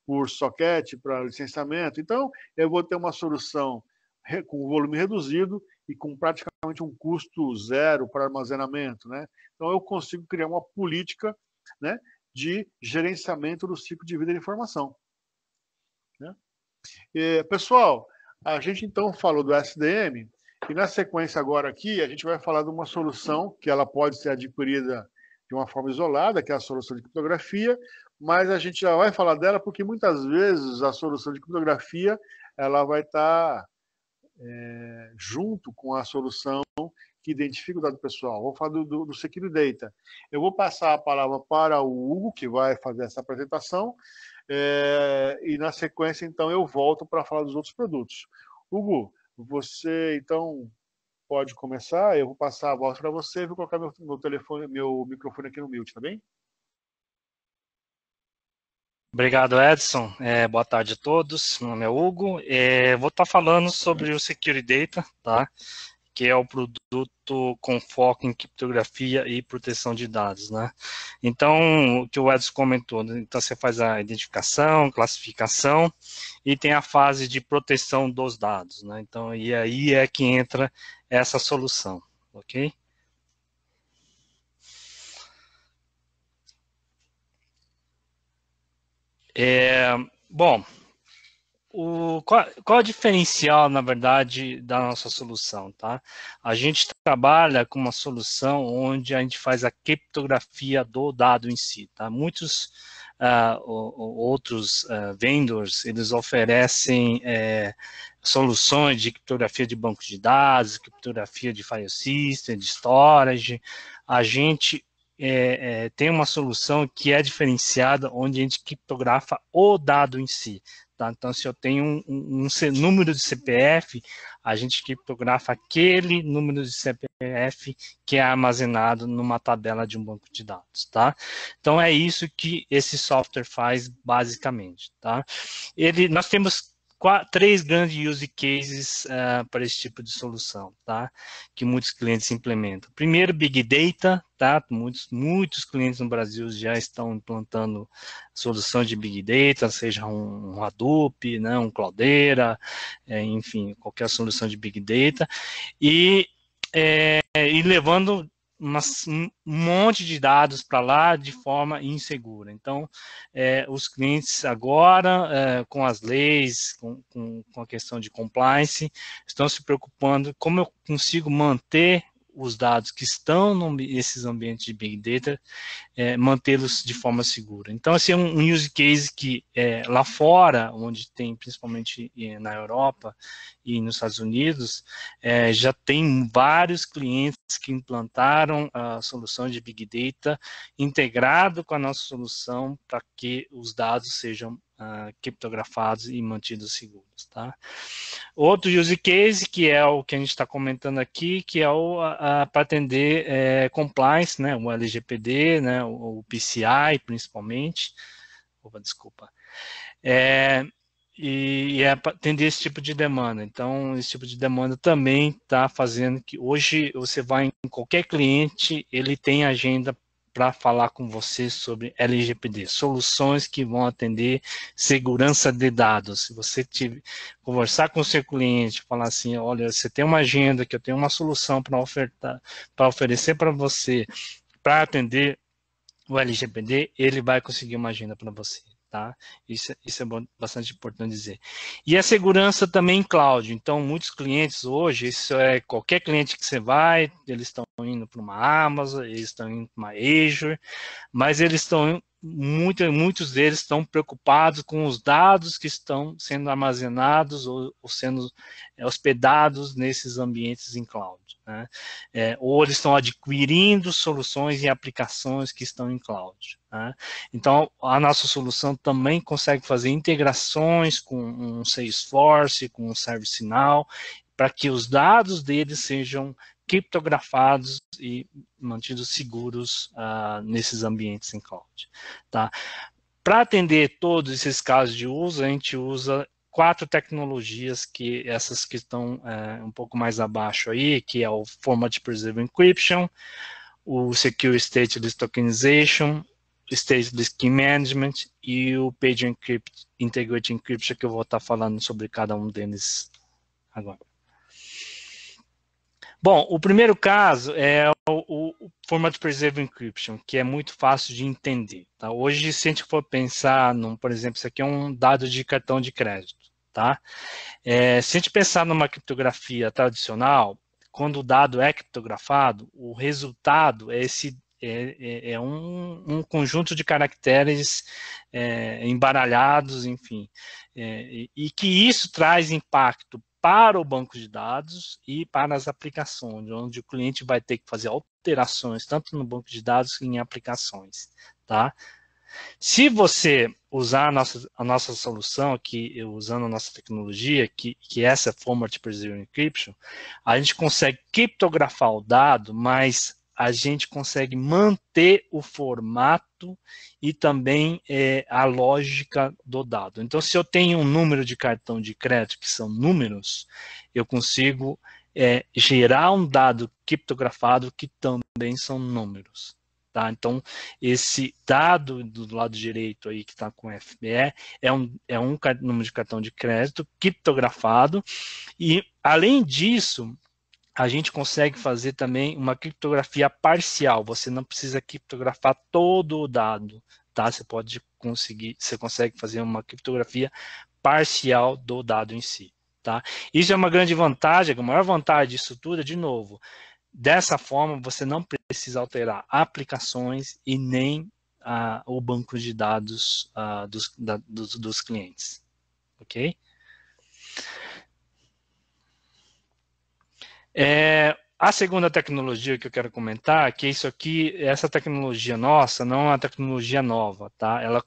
[SPEAKER 2] por socket, para licenciamento. Então, eu vou ter uma solução com volume reduzido e com praticamente um custo zero para armazenamento, né? Então eu consigo criar uma política, né, de gerenciamento do ciclo de vida da informação. Né? Pessoal, a gente então falou do SDM e na sequência agora aqui a gente vai falar de uma solução que ela pode ser adquirida de uma forma isolada, que é a solução de criptografia, mas a gente já vai falar dela porque muitas vezes a solução de criptografia ela vai estar junto com a solução que identifica o dado pessoal. Vou falar do Security Data. Eu vou passar a palavra para o Hugo, que vai fazer essa apresentação, e na sequência, então, eu volto para falar dos outros produtos. Hugo, você, então, pode começar, eu vou passar a voz para você e vou colocar meu microfone aqui no mute, tá bem?
[SPEAKER 3] Obrigado, Edson. Boa tarde a todos. Meu nome é Hugo. Vou estar falando sobre o Security Data, tá? Que é o produto com foco em criptografia e proteção de dados, né? Então, o que o Edson comentou, né? Então você faz a identificação, classificação e tem a fase de proteção dos dados, né? Então, e aí é que entra essa solução, ok? Bom, qual é o diferencial, na verdade, da nossa solução, tá? A gente trabalha com uma solução onde a gente faz a criptografia do dado em si, tá? Muitos outros vendors, eles oferecem soluções de criptografia de banco de dados, criptografia de file system, de storage. A gente tem uma solução que é diferenciada, onde a gente criptografa o dado em si. Tá? Então, se eu tenho um número de CPF, a gente criptografa aquele número de CPF que é armazenado numa tabela de um banco de dados. Tá? Então, é isso que esse software faz, basicamente. Tá? Nós temos 3 grandes use cases para esse tipo de solução, tá? Que muitos clientes implementam. Primeiro, Big Data, tá? Muitos clientes no Brasil já estão implantando soluções de Big Data, seja um Hadoop, né, um Cloudera, enfim, qualquer solução de Big Data, e levando um monte de dados para lá de forma insegura. Então, os clientes agora, com as leis, com a questão de compliance, estão se preocupando como eu consigo manter os dados que estão nesses ambientes de Big Data, mantê-los de forma segura. Então, esse é um use case que lá fora, onde tem principalmente na Europa e nos Estados Unidos, já tem vários clientes que implantaram a solução de Big Data integrado com a nossa solução para que os dados sejam criptografados e mantidos seguros, tá? Outro use case, que é o que a gente está comentando aqui, que é para atender compliance, né, o LGPD, né, o PCI, principalmente. Opa, desculpa. E para atender esse tipo de demanda. Então, esse tipo de demanda também está fazendo que hoje você vai em qualquer cliente, ele tem agenda para falar com você sobre LGPD, soluções que vão atender segurança de dados. Se você conversar com o seu cliente, falar assim, olha, você tem uma agenda, que eu tenho uma solução para oferecer para você, para atender o LGPD, ele vai conseguir uma agenda para você. Tá? Isso é bastante importante dizer. E a segurança também em cloud. Então, muitos clientes hoje, qualquer cliente que você vai, eles estão indo para uma Amazon, eles estão indo para uma Azure, mas eles estão, muitos deles estão preocupados com os dados que estão sendo armazenados ou sendo hospedados nesses ambientes em cloud. Né? Ou eles estão adquirindo soluções e aplicações que estão em cloud. Né? Então, a nossa solução também consegue fazer integrações com um Salesforce, com um ServiceNow, para que os dados deles sejam criptografados e mantidos seguros nesses ambientes em cloud. Tá? Para atender todos esses casos de uso, a gente usa 4 tecnologias, essas que estão um pouco mais abaixo aí, que é o Format Preserved Encryption, o Secure Stateless Tokenization, Stateless Key Management e o Page Encrypt, Integrity Encryption, que eu vou estar falando sobre cada um deles agora. Bom, o primeiro caso é o Format Preserved Encryption, que é muito fácil de entender. Tá? Hoje, se a gente for pensar, por exemplo, isso aqui é um dado de cartão de crédito. Tá? Se a gente pensar numa criptografia tradicional, quando o dado é criptografado, o resultado é um conjunto de caracteres embaralhados, enfim, e que isso traz impacto para o banco de dados e para as aplicações, onde o cliente vai ter que fazer alterações, tanto no banco de dados como em aplicações, tá? Se você usar a nossa solução aqui, usando a nossa tecnologia, que é essa Format Preserved Encryption, a gente consegue criptografar o dado, mas a gente consegue manter o formato e também a lógica do dado. Então, se eu tenho um número de cartão de crédito, que são números, eu consigo gerar um dado criptografado que também são números. Tá? Então, esse dado do lado direito aí que está com FBE é um número de cartão de crédito criptografado e, além disso, a gente consegue fazer também uma criptografia parcial. Você não precisa criptografar todo o dado, tá? Você pode consegue fazer uma criptografia parcial do dado em si. Tá? Isso é uma grande vantagem, a maior vantagem disso tudo é, de novo, dessa forma você não precisa alterar aplicações e nem o banco de dados dos clientes. Ok? A segunda tecnologia que eu quero comentar, que isso aqui, essa tecnologia nossa, não é uma tecnologia nova, tá? Ela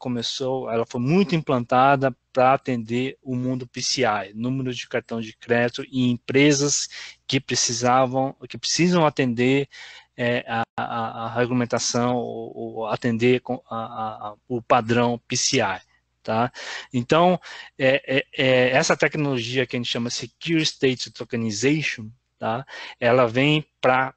[SPEAKER 3] foi muito implantada para atender o mundo PCI, número de cartão de crédito, e empresas que precisam atender a regulamentação ou atender o padrão PCI. Tá? Então, essa tecnologia que a gente chama Secure State Tokenization, tá? Ela vem para,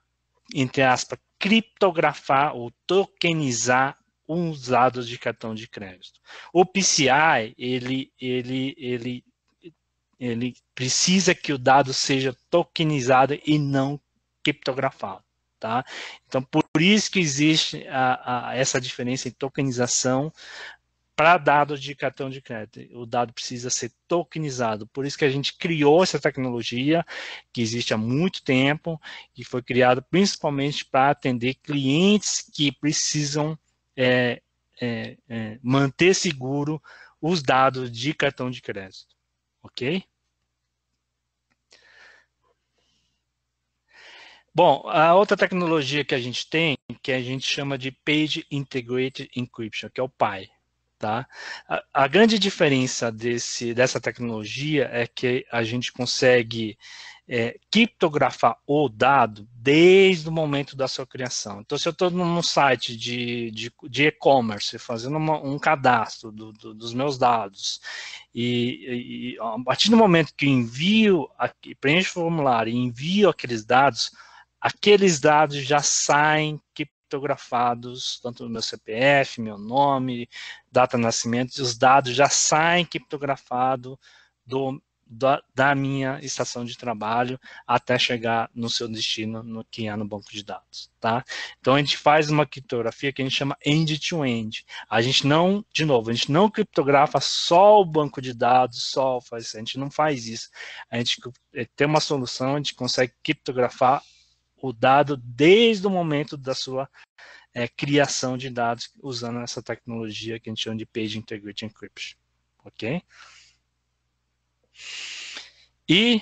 [SPEAKER 3] entre aspas, criptografar ou tokenizar os dados de cartão de crédito. O PCI, ele precisa que o dado seja tokenizado e não criptografado. Tá? Então, por isso que existe essa diferença em tokenização para dados de cartão de crédito. O dado precisa ser tokenizado. Por isso que a gente criou essa tecnologia, que existe há muito tempo, e foi criada principalmente para atender clientes que precisam manter seguro os dados de cartão de crédito. Ok? Bom, a outra tecnologia que a gente tem, que a gente chama de Page Integrated Encryption, que é o PIE. Tá? A grande diferença dessa tecnologia é que a gente consegue criptografar o dado desde o momento da sua criação. Então, se eu estou num site de e-commerce, fazendo um cadastro dos meus dados, e a partir do momento que eu envio, preencho o formulário e envio aqueles dados já saem criptografados, tanto no meu CPF, meu nome, data de nascimento, os dados já saem criptografados da minha estação de trabalho até chegar no seu destino, que é no banco de dados. Tá? Então, a gente faz uma criptografia que a gente chama end-to-end. A gente não, de novo, a gente não criptografa só o banco de dados, a gente não faz isso. A gente tem uma solução, a gente consegue criptografar o dado desde o momento da sua criação de dados usando essa tecnologia que a gente chama de Page Integrated Encryption. Ok? E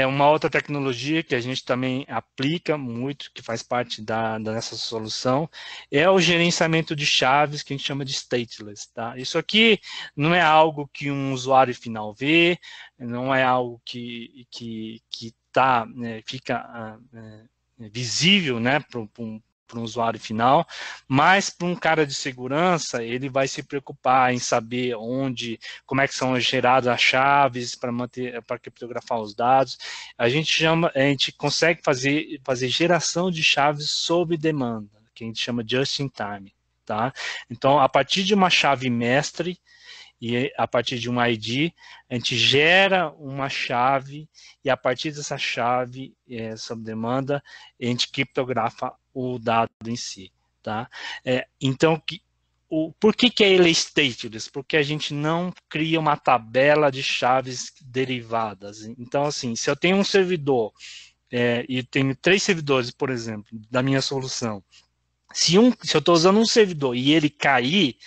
[SPEAKER 3] uma outra tecnologia que a gente também aplica muito, que faz parte dessa solução, é o gerenciamento de chaves, que a gente chama de stateless. Tá? Isso aqui não é algo que um usuário final vê, não é algo que fica visível, né, para um usuário final, mas para um cara de segurança, ele vai se preocupar em saber como é que são geradas as chaves para criptografar os dados. A gente consegue fazer geração de chaves sob demanda, que a gente chama just in time. Tá? Então, a partir de uma chave mestre, e a partir de um ID, a gente gera uma chave, e a partir dessa chave, sob demanda, a gente criptografa o dado em si. Tá? Então, por que ele é stateless? Porque a gente não cria uma tabela de chaves derivadas. Então, assim, se eu tenho um servidor, e tenho 3 servidores, por exemplo, da minha solução, se eu estou usando um servidor e ele cair,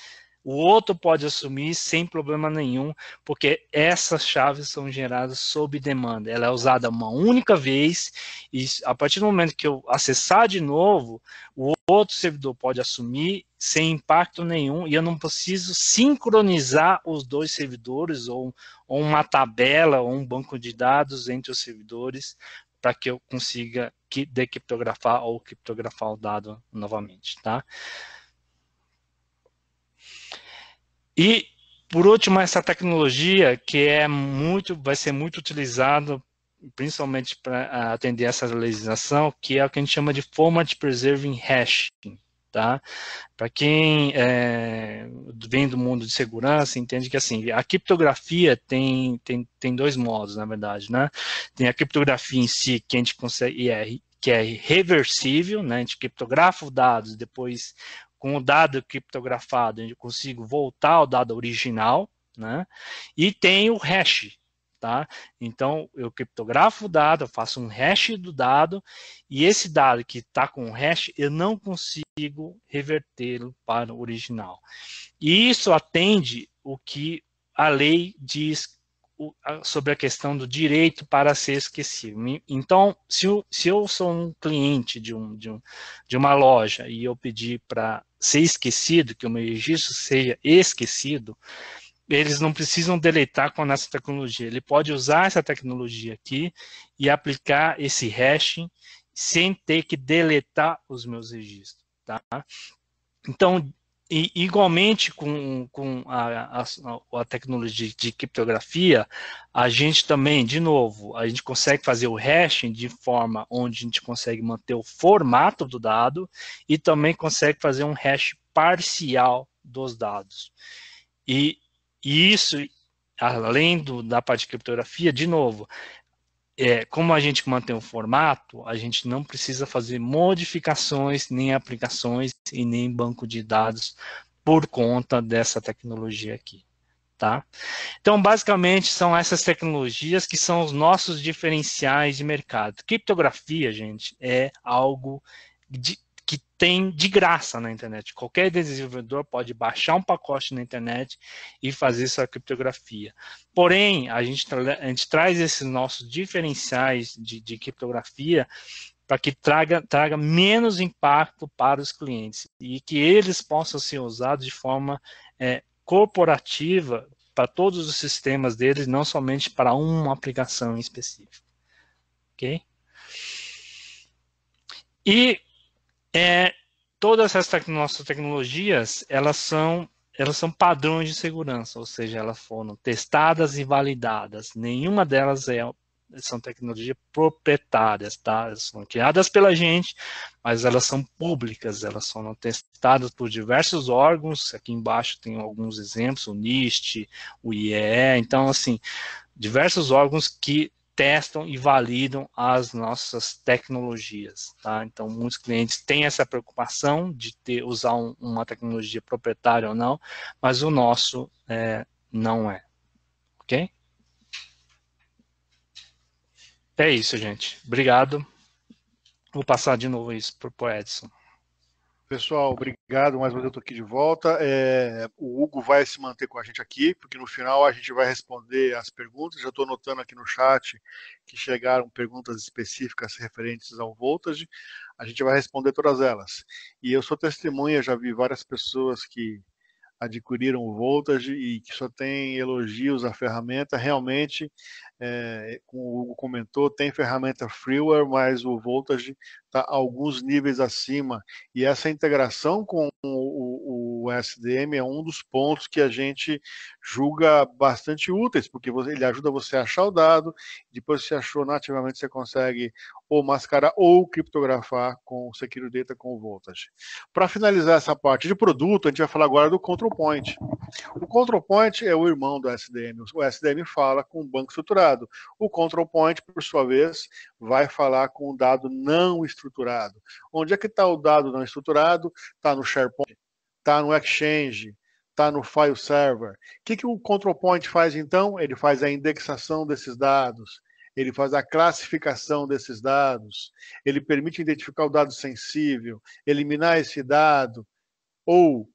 [SPEAKER 3] o outro pode assumir sem problema nenhum, porque essas chaves são geradas sob demanda. Ela é usada uma única vez e a partir do momento que eu acessar de novo, o outro servidor pode assumir sem impacto nenhum e eu não preciso sincronizar os 2 servidores ou uma tabela ou um banco de dados entre os servidores para que eu consiga decriptografar ou criptografar o dado novamente. Tá? E, por último, essa tecnologia que vai ser muito utilizada, principalmente para atender essa legislação, que é o que a gente chama de Format Preserving Hashing. Tá? Para quem vem do mundo de segurança, entende que assim, a criptografia tem 2 modos, na verdade. Né? Tem a criptografia em si, que a gente consegue, que é reversível, né? A gente criptografa os dados, depois com o dado criptografado, eu consigo voltar ao dado original, né? E tem o hash, tá? Então, eu criptografo o dado, eu faço um hash do dado, e esse dado que está com o hash, eu não consigo revertê-lo para o original. E isso atende o que a lei diz sobre a questão do direito para ser esquecido. Então, se eu sou um cliente de uma loja e eu pedir para ser esquecido, que o meu registro seja esquecido, eles não precisam deletar com a nossa tecnologia. Ele pode usar essa tecnologia aqui e aplicar esse hashing sem ter que deletar os meus registros. Tá? Então, igualmente com a tecnologia de criptografia, a gente também, de novo, a gente consegue fazer o hashing de forma onde a gente consegue manter o formato do dado e também consegue fazer um hash parcial dos dados. E isso, além da parte de criptografia, de novo, como a gente mantém o formato, a gente não precisa fazer modificações, nem aplicações e nem banco de dados por conta dessa tecnologia aqui, tá? Então, basicamente, são essas tecnologias que são os nossos diferenciais de mercado. Criptografia, gente, é algo que tem de graça na internet. Qualquer desenvolvedor pode baixar um pacote na internet e fazer essa criptografia. Porém, a gente traz esses nossos diferenciais de criptografia para que traga menos impacto para os clientes e que eles possam ser usados de forma corporativa para todos os sistemas deles, não somente para uma aplicação em específico. Ok? E todas essas nossas tecnologias, elas são padrões de segurança, ou seja, elas foram testadas e validadas. Nenhuma delas são tecnologias proprietárias, tá? Elas são criadas pela gente, mas elas são públicas, elas foram testadas por diversos órgãos. Aqui embaixo tem alguns exemplos, o NIST, o IEE, então, assim, diversos órgãos que testam e validam as nossas tecnologias, tá? Então, muitos clientes têm essa preocupação de usar uma tecnologia proprietária ou não, mas o nosso não é, ok? É isso, gente. Obrigado. Vou passar de novo isso para o Edson.
[SPEAKER 2] Pessoal, obrigado, mais uma vez eu estou aqui de volta. O Hugo vai se manter com a gente aqui, porque no final a gente vai responder as perguntas. Já estou notando aqui no chat que chegaram perguntas específicas referentes ao Voltage. A gente vai responder todas elas. E eu sou testemunha, já vi várias pessoas que adquiriram o Voltage e que só tem elogios à ferramenta. Realmente, como o Hugo comentou, tem ferramenta freeware, mas o Voltage está alguns níveis acima. E essa integração com o SDM é um dos pontos que a gente julga bastante úteis, porque ele ajuda você a achar o dado, depois que você achou nativamente, você consegue ou mascarar ou criptografar com o Security Data com o Voltage. Para finalizar essa parte de produto, a gente vai falar agora do Control Point. O Control Point é o irmão do SDM. O SDM fala com o banco estruturado. O Control Point, por sua vez, vai falar com o dado não estruturado. Onde é que está o dado não estruturado? Está no SharePoint, está no Exchange, está no File Server. O que o Control Point faz, então? Ele faz a indexação desses dados, ele faz a classificação desses dados, ele permite identificar o dado sensível, eliminar esse dado, ou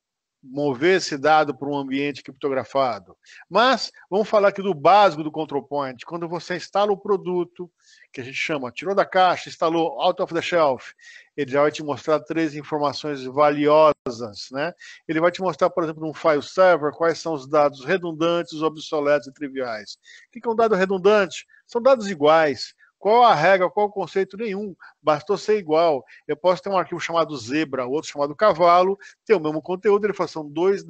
[SPEAKER 2] mover esse dado para um ambiente criptografado. Mas vamos falar aqui do básico do Control Point. Quando você instala o produto, que a gente chama, tirou da caixa, instalou out of the shelf, ele já vai te mostrar 3 informações valiosas, né? Ele vai te mostrar, por exemplo, num file server, quais são os dados redundantes, obsoletos e triviais. O que é um dado redundante? São dados iguais. Qual a regra, qual o conceito? Nenhum. Bastou ser igual. Eu posso ter um arquivo chamado zebra, outro chamado cavalo, ter o mesmo conteúdo, ele fala, são dois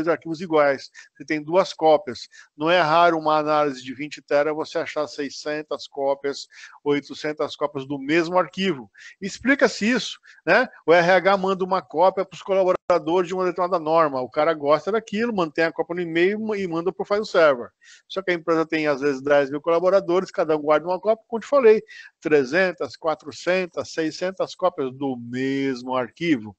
[SPEAKER 2] arquivos iguais. Você tem 2 cópias. Não é raro uma análise de 20 tera você achar 600 cópias, 800 cópias do mesmo arquivo. Explica-se isso, né? O RH manda uma cópia para os colaboradores de uma determinada norma. O cara gosta daquilo, mantém a cópia no e-mail e manda para o file server. Só que a empresa tem, às vezes, 10 mil colaboradores, cada um guarda uma cópia, como te falei. falei, 300, 400, 600 cópias do mesmo arquivo.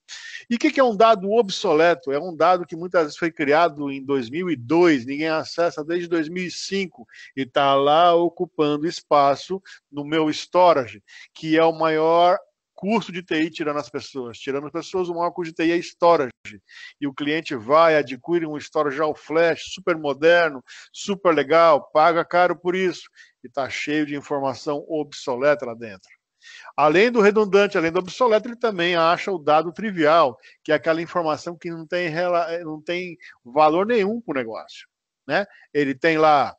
[SPEAKER 2] E o que é um dado obsoleto? É um dado que muitas vezes foi criado em 2002, ninguém acessa desde 2005 e está lá ocupando espaço no meu storage, que é o maior custo de TI tirando as pessoas. Tirando as pessoas, o maior custo de TI é storage. E o cliente vai, adquire um storage all flash, super moderno, super legal, paga caro por isso. E está cheio de informação obsoleta lá dentro. Além do redundante, além do obsoleto, ele também acha o dado trivial, que é aquela informação que não tem valor nenhum para o negócio. Né? Ele tem lá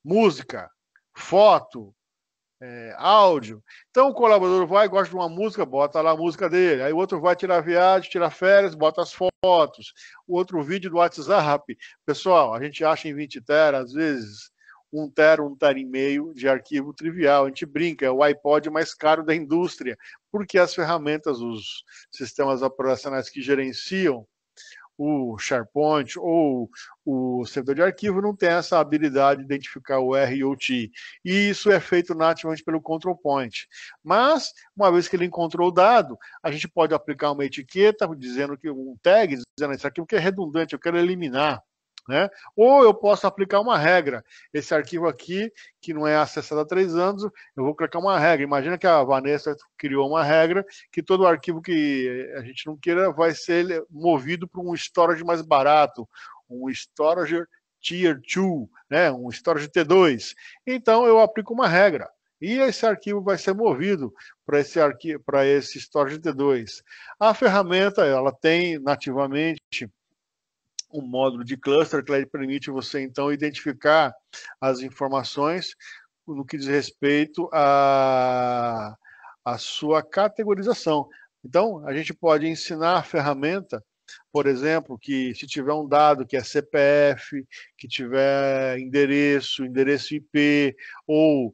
[SPEAKER 2] música, foto, áudio. Então o colaborador vai, gosta de uma música, bota lá a música dele. Aí o outro vai tirar viagem, tirar férias, bota as fotos. O outro vídeo do WhatsApp. Pessoal, a gente acha em 20 tera, às vezes 1 tera e meio de arquivo trivial. A gente brinca, é o iPod mais caro da indústria, porque as ferramentas, os sistemas operacionais que gerenciam o SharePoint ou o servidor de arquivo não tem essa habilidade de identificar o R e o T. E isso é feito nativamente pelo control point. Mas, uma vez que ele encontrou o dado, a gente pode aplicar uma etiqueta dizendo que um tag, dizendo isso aqui é redundante, eu quero eliminar. Né? Ou eu posso aplicar uma regra. Esse arquivo aqui, que não é acessado há 3 anos, eu vou colocar uma regra. Imagina que a Vanessa criou uma regra que todo arquivo que a gente não queira vai ser movido para um storage mais barato, um storage Tier 2, né? Um storage T2. Então eu aplico uma regra. E esse arquivo vai ser movido para esse storage T2. A ferramenta, ela tem nativamente um módulo de cluster que permite você, então, identificar as informações no que diz respeito à sua categorização. Então, a gente pode ensinar a ferramenta, por exemplo, que se tiver um dado que é CPF, que tiver endereço IP, ou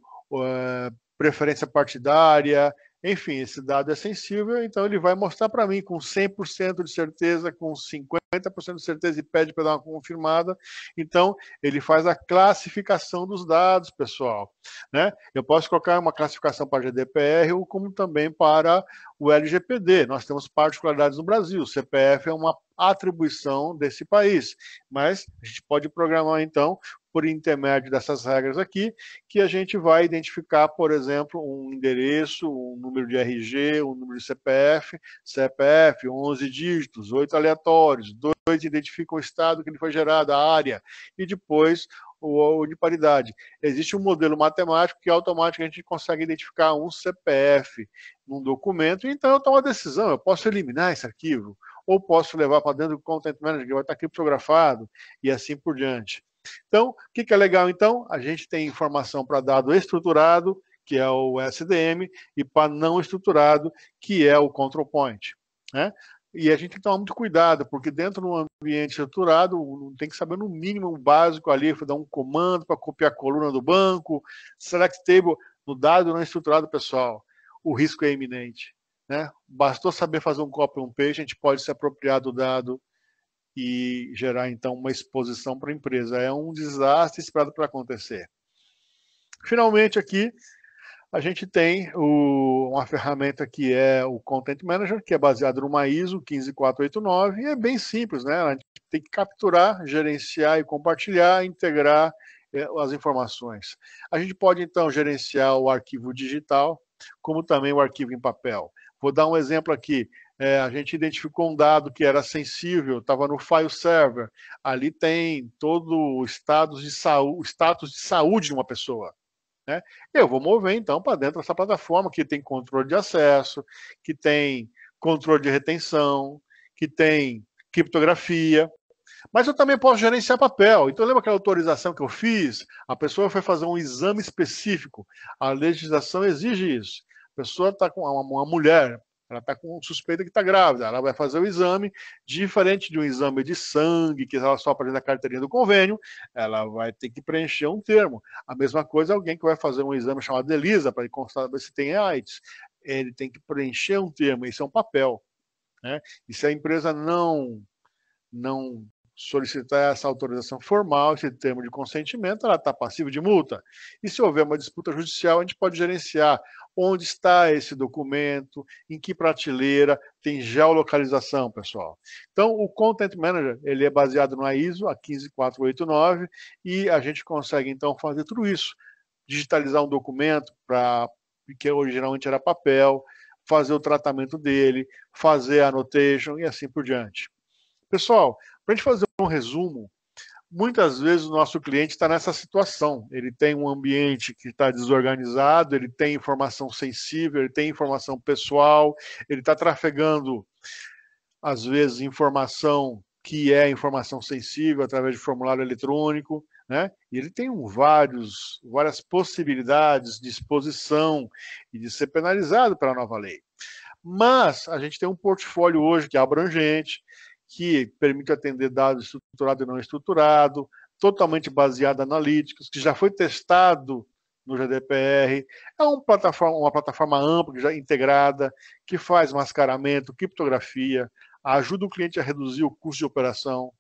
[SPEAKER 2] preferência partidária, enfim, esse dado é sensível, então ele vai mostrar para mim com 100% de certeza, com 50% de certeza e pede para dar uma confirmada. Então, ele faz a classificação dos dados, pessoal. Né? Eu posso colocar uma classificação para GDPR ou como também para o LGPD. Nós temos particularidades no Brasil. O CPF é uma atribuição desse país, mas a gente pode programar, então, por intermédio dessas regras aqui, que a gente vai identificar, por exemplo, um endereço, um número de RG, um número de CPF, 11 dígitos, 8 aleatórios, 2 identificam o estado que ele foi gerado, a área, e depois o de paridade. Existe um modelo matemático que automaticamente a gente consegue identificar um CPF num documento, então eu tomo a decisão, eu posso eliminar esse arquivo, ou posso levar para dentro do Content Manager, que vai estar criptografado, e assim por diante. Então, o que é legal, então? A gente tem informação para dado estruturado, que é o SDM, e para não estruturado, que é o control point. Né? E a gente tem que tomar muito cuidado, porque dentro de um ambiente estruturado, tem que saber no mínimo o básico ali, dar um comando para copiar a coluna do banco, select table, no dado não estruturado, pessoal, o risco é iminente. Né? Bastou saber fazer um copy and paste, a gente pode se apropriar do dado e gerar, então, uma exposição para a empresa. É um desastre esperado para acontecer. Finalmente, aqui, a gente tem uma ferramenta que é o Content Manager, que é baseado numa ISO 15489, e é bem simples, né? A gente tem que capturar, gerenciar e compartilhar, integrar as informações. A gente pode, então, gerenciar o arquivo digital, como também o arquivo em papel. Vou dar um exemplo aqui. A gente identificou um dado que era sensível, estava no file server. Ali tem todo o status de saúde de uma pessoa. Né? Eu vou mover, então, para dentro dessa plataforma que tem controle de acesso, que tem controle de retenção, que tem criptografia. Mas eu também posso gerenciar papel. Então, lembra aquela autorização que eu fiz? A pessoa foi fazer um exame específico. A legislação exige isso. A pessoa está com uma mulher, ela está com suspeita que está grávida. Ela vai fazer o exame, diferente de um exame de sangue, que ela só apresenta a carteirinha do convênio, ela vai ter que preencher um termo. A mesma coisa alguém que vai fazer um exame chamado ELISA, para constatar se tem AIDS. Ele tem que preencher um termo, isso é um papel. Né? E se a empresa não solicitar essa autorização formal, esse termo de consentimento, ela está passiva de multa. E se houver uma disputa judicial, a gente pode gerenciar onde está esse documento, em que prateleira, tem geolocalização, pessoal. Então, o Content Manager, ele é baseado na ISO, a 15489, e a gente consegue, então, fazer tudo isso. Digitalizar um documento, que originalmente era papel, fazer o tratamento dele, fazer a annotation e assim por diante. Pessoal, para a gente fazer um resumo, muitas vezes o nosso cliente está nessa situação. Ele tem um ambiente que está desorganizado, ele tem informação sensível, ele tem informação pessoal, ele está trafegando, às vezes, informação que é informação sensível através de formulário eletrônico, né? E ele tem várias possibilidades de exposição e de ser penalizado pela nova lei. Mas a gente tem um portfólio hoje que é abrangente, que permite atender dados estruturados e não estruturados, totalmente baseado em analíticos, que já foi testado no GDPR. É uma plataforma ampla, já integrada, que faz mascaramento, criptografia, ajuda o cliente a reduzir o custo de operação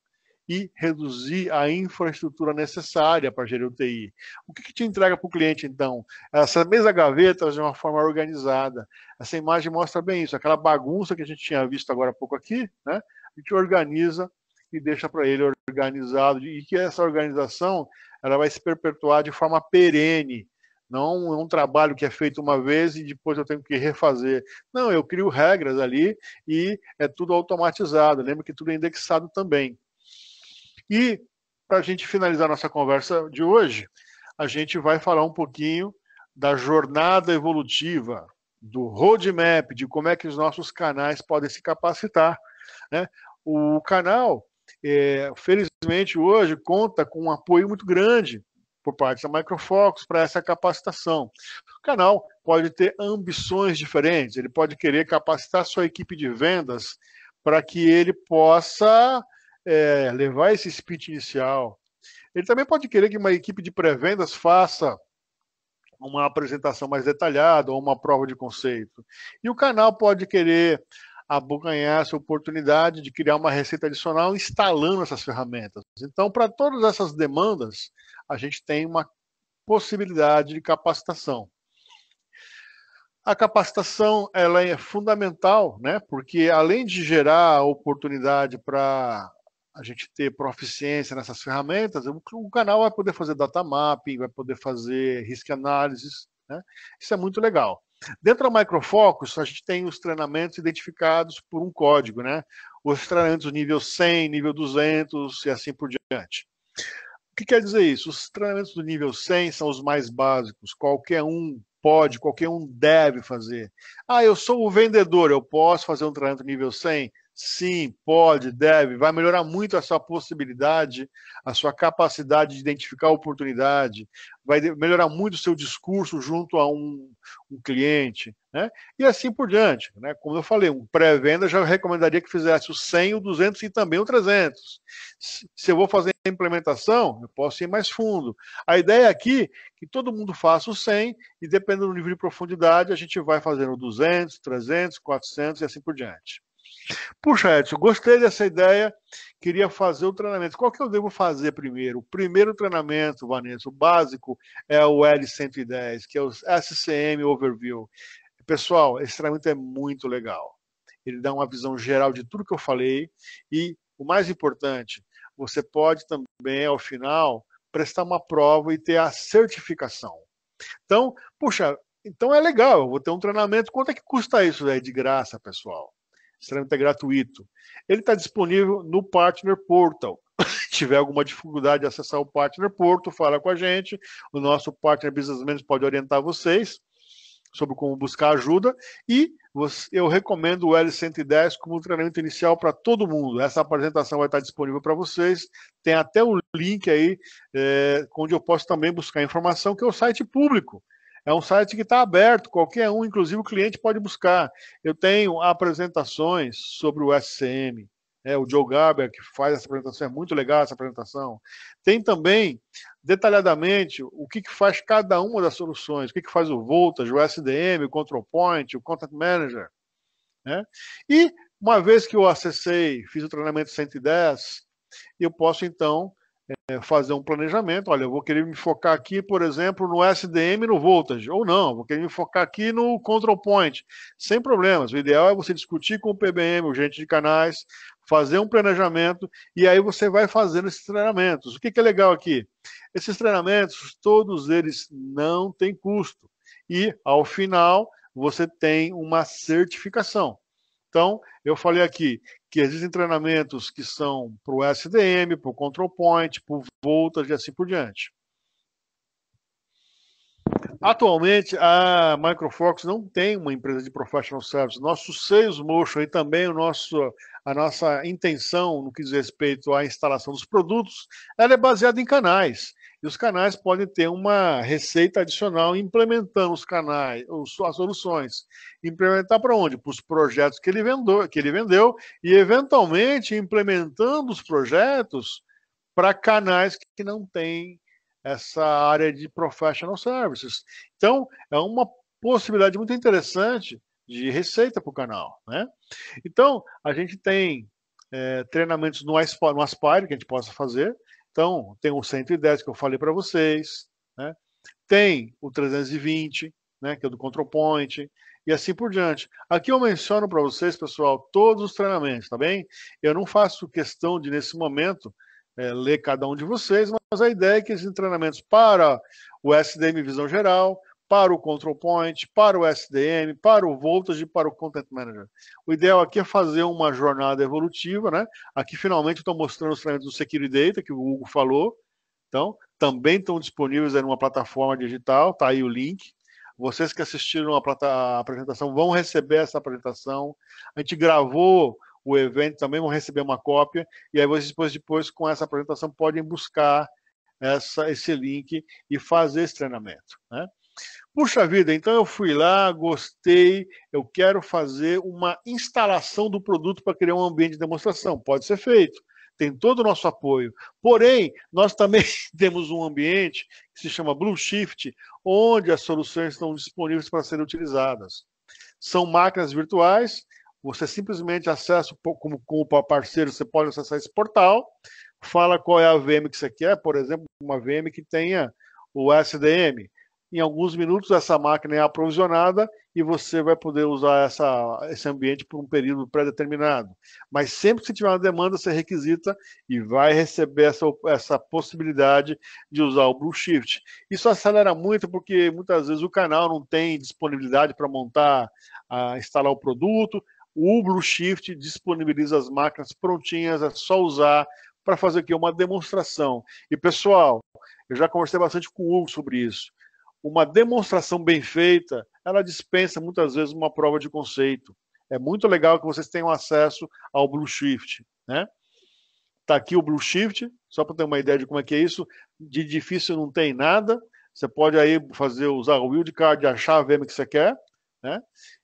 [SPEAKER 2] e reduzir a infraestrutura necessária para gerir o TI. O que te entrega para o cliente, então? Essa mesa gaveta de uma forma organizada. Essa imagem mostra bem isso, aquela bagunça que a gente tinha visto agora há pouco aqui, né? A gente organiza e deixa para ele organizado, e que essa organização ela vai se perpetuar de forma perene. Não é um trabalho que é feito uma vez e depois eu tenho que refazer. Não, eu crio regras ali e é tudo automatizado. Lembra que tudo é indexado também. E, para a gente finalizar nossa conversa de hoje, a gente vai falar um pouquinho da jornada evolutiva, do roadmap, de como é que os nossos canais podem se capacitar, né? O canal, felizmente, hoje conta com um apoio muito grande por parte da Micro Focus para essa capacitação. O canal pode ter ambições diferentes, ele pode querer capacitar sua equipe de vendas para que ele possa levar esse speech inicial. Ele também pode querer que uma equipe de pré-vendas faça uma apresentação mais detalhada ou uma prova de conceito. E o canal pode querer abocanhar essa oportunidade de criar uma receita adicional instalando essas ferramentas. Então, para todas essas demandas, a gente tem uma possibilidade de capacitação. A capacitação ela é fundamental, né? Porque além de gerar oportunidade para a gente ter proficiência nessas ferramentas, o canal vai poder fazer data mapping, vai poder fazer risk analysis, né? Isso é muito legal. Dentro da Micro Focus, a gente tem os treinamentos identificados por um código, né? Os treinamentos nível 100, nível 200 e assim por diante. O que quer dizer isso? Os treinamentos do nível 100 são os mais básicos, qualquer um pode, qualquer um deve fazer. Ah, eu sou o vendedor, eu posso fazer um treinamento nível 100? Sim, pode, deve. Vai melhorar muito a sua possibilidade, a sua capacidade de identificar a oportunidade, vai melhorar muito o seu discurso junto a um cliente, né? E assim por diante, né? Como eu falei, um pré-venda já recomendaria que fizesse o 100, o 200 e também o 300. Se eu vou fazer a implementação, eu posso ir mais fundo. A ideia aqui é que todo mundo faça o 100 e dependendo do nível de profundidade, a gente vai fazendo o 200, 300, 400 e assim por diante. Puxa, Edson, gostei dessa ideia, queria fazer o treinamento. Qual que eu devo fazer primeiro? O primeiro treinamento, Vanessa, o básico, é o L110, que é o SCM Overview. Pessoal, esse treinamento é muito legal. Ele dá uma visão geral de tudo que eu falei e, o mais importante, você pode também, ao final, prestar uma prova e ter a certificação. Então, puxa, então é legal, eu vou ter um treinamento. Quanto é que custa isso aí de graça, pessoal? Esse treinamento é gratuito. Ele está disponível no Partner Portal. Se tiver alguma dificuldade de acessar o Partner Portal, fala com a gente. O nosso Partner Business Manager pode orientar vocês sobre como buscar ajuda. E eu recomendo o L110 como treinamento inicial para todo mundo. Essa apresentação vai estar disponível para vocês. Tem até o link aí, onde eu posso também buscar informação, que é o site público. É um site que está aberto, qualquer um, inclusive o cliente pode buscar. Eu tenho apresentações sobre o SCM, o Joe Garber, que faz essa apresentação, é muito legal essa apresentação. Tem também, detalhadamente, o que faz cada uma das soluções, o que faz o Voltage, o SDM, o Control Point, o Content Manager, né? E, uma vez que eu acessei, fiz o treinamento 110, e eu posso, então, fazer um planejamento. Olha, eu vou querer me focar aqui, por exemplo, no SDM e no Voltage, ou não, vou querer me focar aqui no Control Point, sem problemas. O ideal é você discutir com o PBM, o gerente de canais, fazer um planejamento, e aí você vai fazendo esses treinamentos. O que é legal aqui? Esses treinamentos, todos eles não têm custo, e, ao final, você tem uma certificação. Então, eu falei aqui que existem treinamentos que são para o SDM, para o Control Point, para o Voltage e assim por diante. Atualmente, a Micro Fox não tem uma empresa de Professional Service. Nosso Sales Motion e também a nossa intenção no que diz respeito à instalação dos produtos, ela é baseada em canais. E os canais podem ter uma receita adicional implementando os canais, as soluções. Implementar para onde? Para os projetos que ele vendeu e, eventualmente, implementando os projetos para canais que não têm essa área de professional services. Então, é uma possibilidade muito interessante de receita para o canal, né? Então, a gente tem treinamentos no Aspire que a gente possa fazer. Então, tem o 110 que eu falei para vocês, né? Tem o 320, né, que é do Control Point, e assim por diante. Aqui eu menciono para vocês, pessoal, todos os treinamentos, tá bem? Eu não faço questão de, nesse momento, ler cada um de vocês, mas a ideia é que esses treinamentos para o SDM Visão Geral, para o Control Point, para o SDM, para o Voltage e para o Content Manager. O ideal aqui é fazer uma jornada evolutiva, né? Aqui, finalmente, eu estou mostrando os treinamentos do Security Data, que o Hugo falou. Então, também estão disponíveis aí numa plataforma digital, tá aí o link. Vocês que assistiram a apresentação vão receber essa apresentação. A gente gravou o evento também, vão receber uma cópia, e aí vocês depois com essa apresentação, podem buscar esse link e fazer esse treinamento, né? Puxa vida, então eu fui lá, gostei, eu quero fazer uma instalação do produto para criar um ambiente de demonstração. Pode ser feito, tem todo o nosso apoio. Porém, nós também temos um ambiente que se chama Blue Shift, onde as soluções estão disponíveis para serem utilizadas. São máquinas virtuais, você simplesmente acessa, como parceiro, você pode acessar esse portal, fala qual é a VM que você quer, por exemplo, uma VM que tenha o SDM. Em alguns minutos essa máquina é aprovisionada e você vai poder usar esse ambiente por um período pré-determinado. Mas sempre que tiver uma demanda, você requisita e vai receber essa possibilidade de usar o Blue Shift. Isso acelera muito porque muitas vezes o canal não tem disponibilidade para montar, instalar o produto. O Blue Shift disponibiliza as máquinas prontinhas, é só usar para fazer aqui uma demonstração. E pessoal, eu já conversei bastante com o Hugo sobre isso. Uma demonstração bem feita, ela dispensa muitas vezes uma prova de conceito. É muito legal que vocês tenham acesso ao Blue Shift, né? Tá aqui o Blue Shift, só para ter uma ideia de como é que é isso. De difícil não tem nada. Você pode aí usar o wildcard, achar a VM que você quer, né?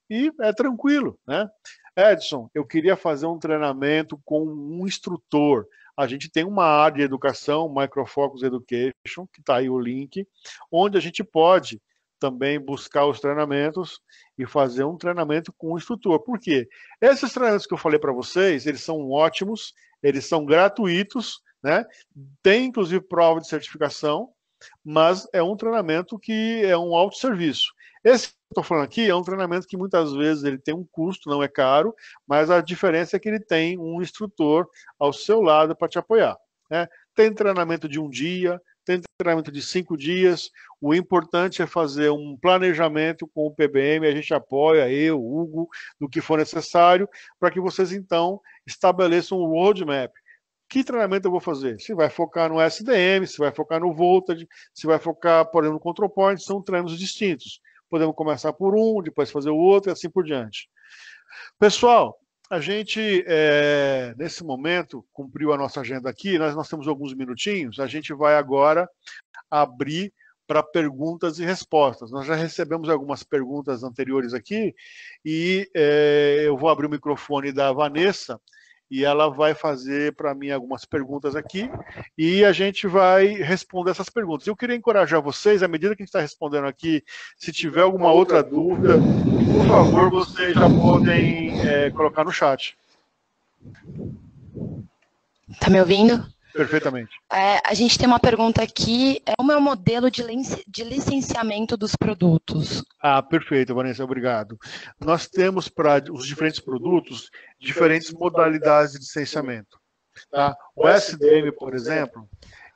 [SPEAKER 2] E é tranquilo, né? Edson, eu queria fazer um treinamento com um instrutor. A gente tem uma área de educação, Micro Focus Education, que está aí o link, onde a gente pode também buscar os treinamentos e fazer um treinamento com o instrutor. Por quê? Esses treinamentos que eu falei para vocês, eles são ótimos, eles são gratuitos, né? Tem inclusive prova de certificação, mas é um treinamento que é um autosserviço. Esse que eu estou falando aqui é um treinamento que muitas vezes ele tem um custo, não é caro, mas a diferença é que ele tem um instrutor ao seu lado para te apoiar, né? Tem treinamento de 1 dia, tem treinamento de 5 dias. O importante é fazer um planejamento com o PBM, a gente apoia, eu, Hugo, no que for necessário, para que vocês então estabeleçam um roadmap. Que treinamento eu vou fazer? Se vai focar no SDM, se vai focar no Voltage, se vai focar, por exemplo, no Control Point, são treinos distintos. Podemos começar por um, depois fazer o outro e assim por diante. Pessoal, a gente, nesse momento, cumpriu a nossa agenda aqui, nós temos alguns minutinhos, a gente vai agora abrir para perguntas e respostas. Nós já recebemos algumas perguntas anteriores aqui e eu vou abrir o microfone da Vanessa e ela vai fazer para mim algumas perguntas aqui e a gente vai responder essas perguntas. Eu queria encorajar vocês, à medida que a gente está respondendo aqui, se tiver alguma outra dúvida, por favor, vocês já podem colocar no chat.
[SPEAKER 1] Tá me ouvindo?
[SPEAKER 2] Perfeitamente.
[SPEAKER 1] A gente tem uma pergunta aqui, como é o modelo de licenciamento dos produtos?
[SPEAKER 2] Perfeito, Vanessa, obrigado. Nós temos para os diferentes produtos, diferentes modalidades de licenciamento. Tá? O SDM, por exemplo,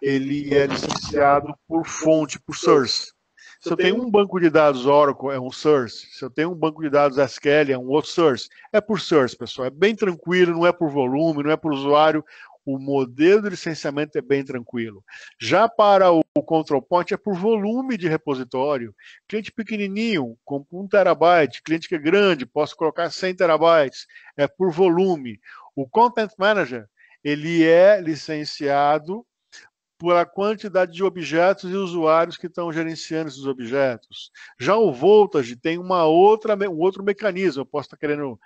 [SPEAKER 2] ele é licenciado por fonte, por source. Se eu tenho um banco de dados Oracle, é um source. Se eu tenho um banco de dados SQL, é um outro source. É por source, pessoal. É bem tranquilo, não é por volume, não é por usuário. O modelo de licenciamento é bem tranquilo. Já para o Control Point é por volume de repositório. Cliente pequenininho, com 1 terabyte. Cliente que é grande, posso colocar 100 terabytes. É por volume. O Content Manager, ele é licenciado pela quantidade de objetos e usuários que estão gerenciando esses objetos. Já o Voltage tem um outro mecanismo. Eu posso estar querendo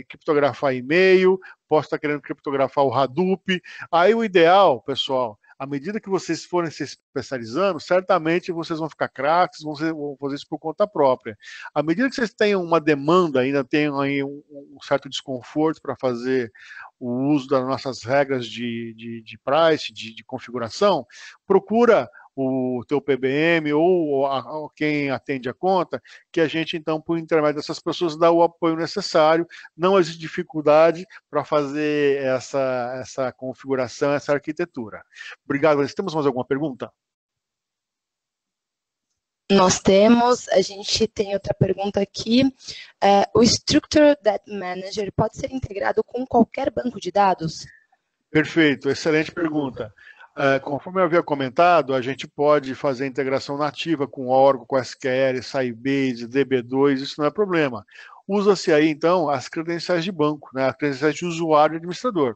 [SPEAKER 2] criptografar e-mail, posso estar querendo criptografar o Hadoop. Aí o ideal, pessoal, à medida que vocês forem se especializando, certamente vocês vão ficar craques, vão fazer isso por conta própria. À medida que vocês tenham uma demanda, ainda tenham aí um certo desconforto para fazer o uso das nossas regras de price, de configuração, procura o teu PBM ou quem atende a conta, que a gente, então, por intermédio dessas pessoas, dá o apoio necessário, não existe dificuldade para fazer essa configuração, essa arquitetura. Obrigado, Vanessa. Temos mais alguma pergunta?
[SPEAKER 1] Nós temos, a gente tem outra pergunta aqui. O Structured Data Manager pode ser integrado com qualquer banco de dados?
[SPEAKER 2] Perfeito, excelente pergunta. Conforme eu havia comentado, a gente pode fazer a integração nativa com Oracle, com SQL, Sybase, DB2, isso não é problema. Usa-se aí, então, as credenciais de banco, né, as credenciais de usuário e administrador.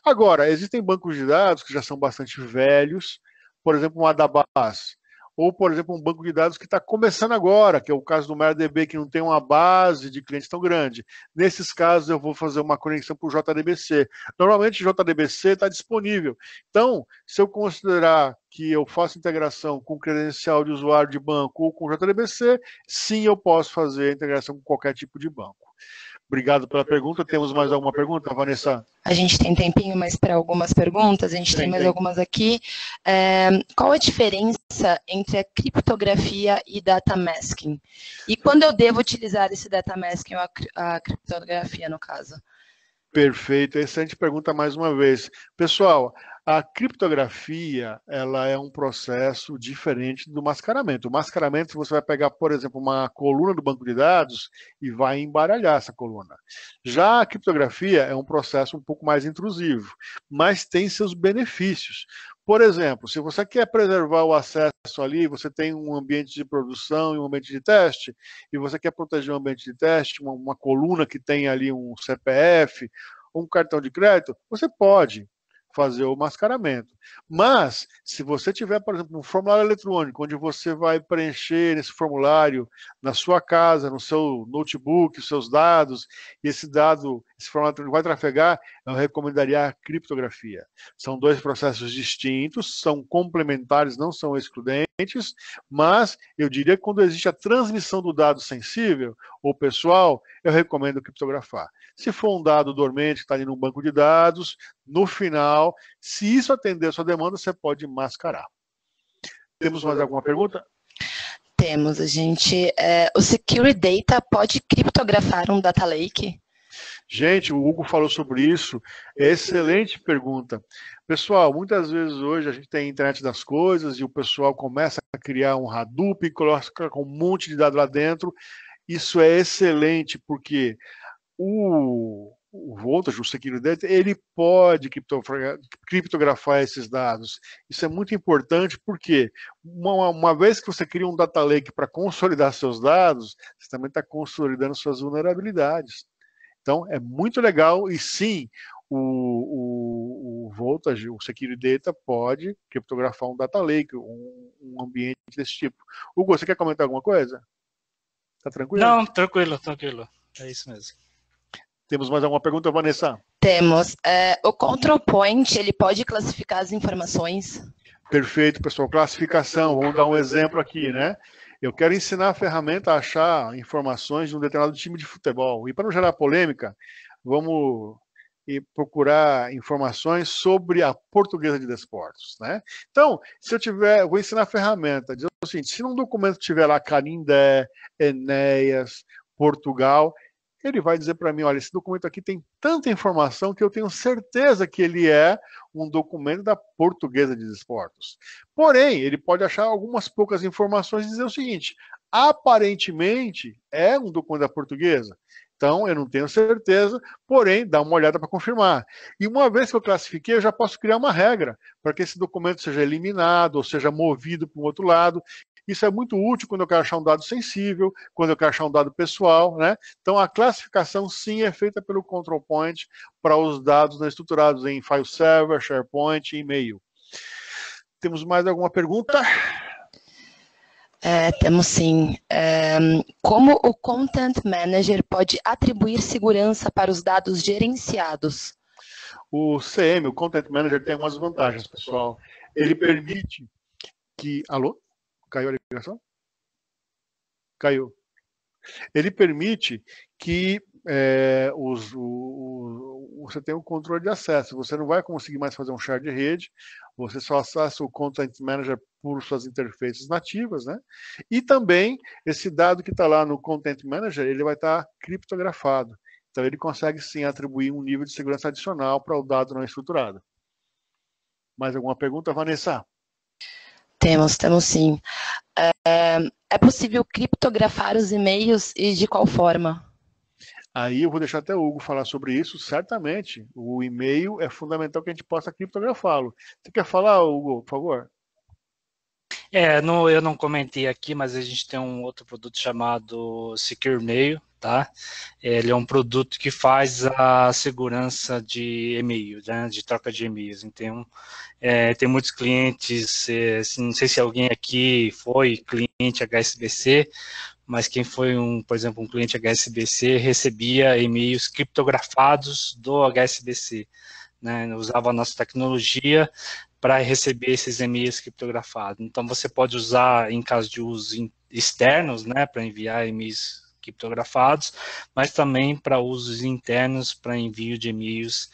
[SPEAKER 2] Agora, existem bancos de dados que já são bastante velhos, por exemplo, um Adabas, ou, por exemplo, um banco de dados que está começando agora, que é o caso do MariaDB, que não tem uma base de clientes tão grande. Nesses casos, eu vou fazer uma conexão para o JDBC. Normalmente, o JDBC está disponível. Então, se eu considerar que eu faço integração com credencial de usuário de banco ou com o JDBC, sim, eu posso fazer a integração com qualquer tipo de banco. Obrigado pela pergunta. Temos mais alguma pergunta, Vanessa?
[SPEAKER 1] A gente tem tempinho, mas para algumas perguntas, a gente tem mais algumas aqui. Qual a diferença entre a criptografia e data masking? E quando eu devo utilizar esse data masking ou a criptografia, no caso?
[SPEAKER 2] Perfeito, excelente pergunta mais uma vez. Pessoal, a criptografia, ela é um processo diferente do mascaramento. O mascaramento, você vai pegar, por exemplo, uma coluna do banco de dados e vai embaralhar essa coluna. Já a criptografia é um processo um pouco mais intrusivo, mas tem seus benefícios. Por exemplo, se você quer preservar o acesso ali, você tem um ambiente de produção e um ambiente de teste, e você quer proteger o ambiente de teste, uma coluna que tem ali um CPF, um cartão de crédito, você pode fazer o mascaramento. Mas, se você tiver, por exemplo, um formulário eletrônico, onde você vai preencher esse formulário na sua casa, no seu notebook, os seus dados, e esse formulário eletrônico vai trafegar, eu recomendaria a criptografia. São dois processos distintos, são complementares, não são excludentes, mas eu diria que quando existe a transmissão do dado sensível ou pessoal, eu recomendo criptografar. Se for um dado dormente que está ali num banco de dados, no final, se isso atender a sua demanda, você pode mascarar. Temos mais alguma pergunta?
[SPEAKER 1] Temos, a gente. O Security Data pode criptografar um data lake?
[SPEAKER 2] Gente, o Hugo falou sobre isso. Excelente pergunta. Pessoal, muitas vezes hoje a gente tem a internet das coisas e o pessoal começa a criar um Hadoop e coloca um monte de dados lá dentro. Isso é excelente porque o Voltage, o Security Data, ele pode criptografar esses dados. Isso é muito importante porque uma vez que você cria um data lake para consolidar seus dados, você também está consolidando suas vulnerabilidades. Então, é muito legal e sim, o Voltage, o Security Data, pode criptografar um data lake, um ambiente desse tipo. Hugo, você quer comentar alguma coisa? Tá tranquilo?
[SPEAKER 3] Não, tranquilo, tranquilo. É isso mesmo.
[SPEAKER 2] Temos mais alguma pergunta, Vanessa?
[SPEAKER 1] Temos. O Control Point, ele pode classificar as informações?
[SPEAKER 2] Perfeito, pessoal. Classificação, vou dar um exemplo aqui, né? Eu quero ensinar a ferramenta a achar informações de um determinado time de futebol. E para não gerar polêmica, vamos e procurar informações sobre a Portuguesa de Desportos, né? Então, se eu vou ensinar a ferramenta, diz o seguinte, se num documento tiver lá Canindé, Enéas, Portugal, ele vai dizer para mim, olha, esse documento aqui tem tanta informação que eu tenho certeza que ele é um documento da Portuguesa de Desportos. Porém, ele pode achar algumas poucas informações e dizer o seguinte, aparentemente é um documento da Portuguesa. Então, eu não tenho certeza, porém, dá uma olhada para confirmar. E uma vez que eu classifiquei, eu já posso criar uma regra para que esse documento seja eliminado ou seja movido para um outro lado. Isso é muito útil quando eu quero achar um dado sensível, quando eu quero achar um dado pessoal, né? Então, a classificação, sim, é feita pelo Control Point para os dados estruturados em file server, SharePoint e e-mail. Temos mais alguma pergunta?
[SPEAKER 1] Temos sim. Como o Content Manager pode atribuir segurança para os dados gerenciados?
[SPEAKER 2] O CM, o Content Manager, tem umas vantagens, pessoal. Ele permite que... Alô? Caiu a ligação? Caiu. Ele permite que você tenha um controle de acesso. Você não vai conseguir mais fazer um share de rede, você só acessa o Content Manager por suas interfaces nativas, né? E também, esse dado que está lá no Content Manager, ele vai estar criptografado. Então, ele consegue, sim, atribuir um nível de segurança adicional para o dado não estruturado. Mais alguma pergunta, Vanessa?
[SPEAKER 1] Temos sim. É possível criptografar os e-mails e de qual forma?
[SPEAKER 2] Aí eu vou deixar até o Hugo falar sobre isso, certamente. O e-mail é fundamental que a gente possa criptografá-lo. Você quer falar, Hugo, por favor?
[SPEAKER 3] Eu não comentei aqui, mas a gente tem um outro produto chamado Secure Mail, tá? Ele é um produto que faz a segurança de e-mail, né? De troca de e-mails. Então, tem muitos clientes, não sei se alguém aqui foi cliente HSBC, mas quem foi, por exemplo, um cliente HSBC recebia e-mails criptografados do HSBC, né? Usava a nossa tecnologia para receber esses e-mails criptografados. Então, você pode usar em caso de usos externos, né, para enviar e-mails criptografados, mas também para usos internos, para envio de e-mails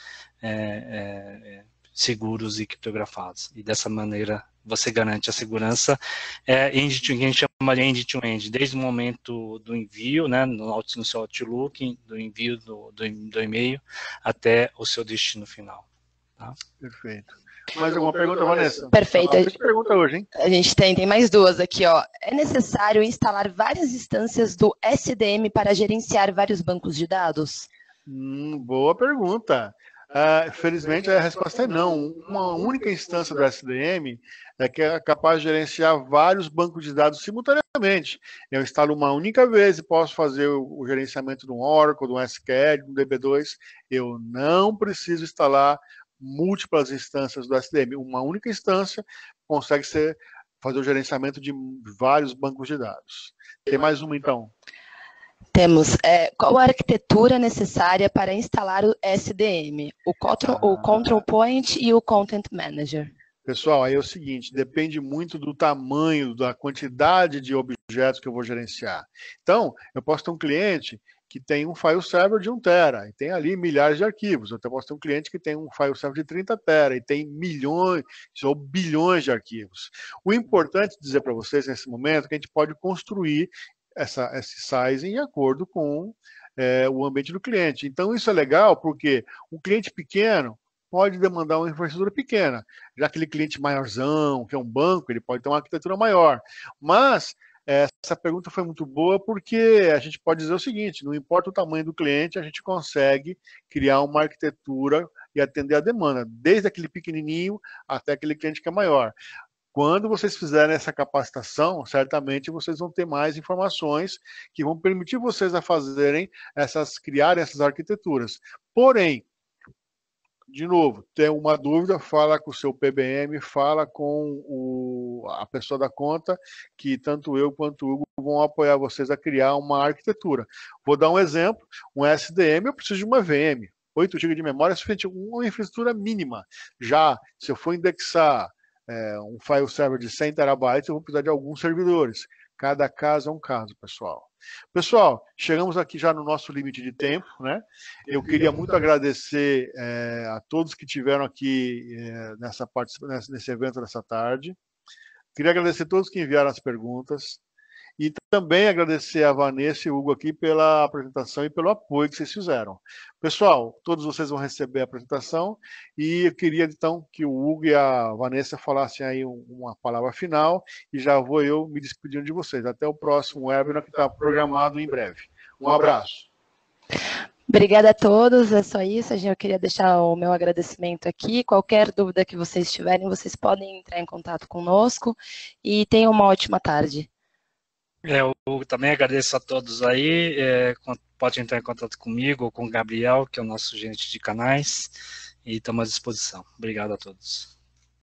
[SPEAKER 3] seguros e criptografados. E dessa maneira você garante a segurança que a gente chama de end-to-end, desde o momento do envio, né, no seu Outlook, do envio do e-mail até o seu destino final. Tá?
[SPEAKER 2] Perfeito. Mais alguma pergunta, Vanessa?
[SPEAKER 1] Perfeito.
[SPEAKER 2] Bastante pergunta hoje, hein?
[SPEAKER 1] A gente tem mais duas aqui, ó. É necessário instalar várias instâncias do SDM para gerenciar vários bancos de dados?
[SPEAKER 2] Boa pergunta. Felizmente a resposta é não. Uma única instância do SDM que é capaz de gerenciar vários bancos de dados simultaneamente. Eu instalo uma única vez e posso fazer o gerenciamento de um Oracle, de um SQL, de um DB2. Eu não preciso instalar múltiplas instâncias do SDM. Uma única instância consegue fazer o gerenciamento de vários bancos de dados. Tem mais uma, então?
[SPEAKER 1] Temos. Qual a arquitetura necessária para instalar o SDM? O Control Point e o Content Manager.
[SPEAKER 2] Pessoal, aí é o seguinte, depende muito do tamanho, da quantidade de objetos que eu vou gerenciar. Então, eu posso ter um cliente que tem um file server de 1 tera, e tem ali milhares de arquivos. Eu posso ter um cliente que tem um file server de 30 tera, e tem milhões ou bilhões de arquivos. O importante dizer para vocês, nesse momento, é que a gente pode construir esse sizing de acordo com o ambiente do cliente. Então, isso é legal porque um cliente pequeno pode demandar uma infraestrutura pequena. Já aquele cliente maiorzão, que é um banco, ele pode ter uma arquitetura maior. Mas essa pergunta foi muito boa porque a gente pode dizer o seguinte, não importa o tamanho do cliente, a gente consegue criar uma arquitetura e atender a demanda, desde aquele pequenininho até aquele cliente que é maior. Quando vocês fizerem essa capacitação, certamente vocês vão ter mais informações que vão permitir vocês a criarem essas arquiteturas. Porém, de novo, tem uma dúvida, fala com o seu PBM, fala com a pessoa da conta, que tanto eu quanto o Hugo vão apoiar vocês a criar uma arquitetura. Vou dar um exemplo, um SDM, eu preciso de uma VM. 8 GB de memória é suficiente, uma infraestrutura mínima. Já, se eu for indexar um file server de 100 terabytes, eu vou precisar de alguns servidores. Cada caso é um caso, pessoal. Pessoal, chegamos aqui já no nosso limite de tempo, né? Eu queria muito agradecer a todos que tiveram aqui nesse evento dessa tarde. Queria agradecer a todos que enviaram as perguntas. E também agradecer a Vanessa e o Hugo aqui pela apresentação e pelo apoio que vocês fizeram. Pessoal, todos vocês vão receber a apresentação e eu queria então que o Hugo e a Vanessa falassem aí uma palavra final e já vou eu me despedindo de vocês. Até o próximo webinar que está programado em breve. Um abraço.
[SPEAKER 1] Obrigada a todos, é só isso. Eu queria deixar o meu agradecimento aqui. Qualquer dúvida que vocês tiverem, vocês podem entrar em contato conosco e tenham uma ótima tarde.
[SPEAKER 3] Eu também agradeço a todos aí, pode entrar em contato comigo ou com o Gabriel, que é o nosso gerente de canais, e estamos à disposição. Obrigado a todos.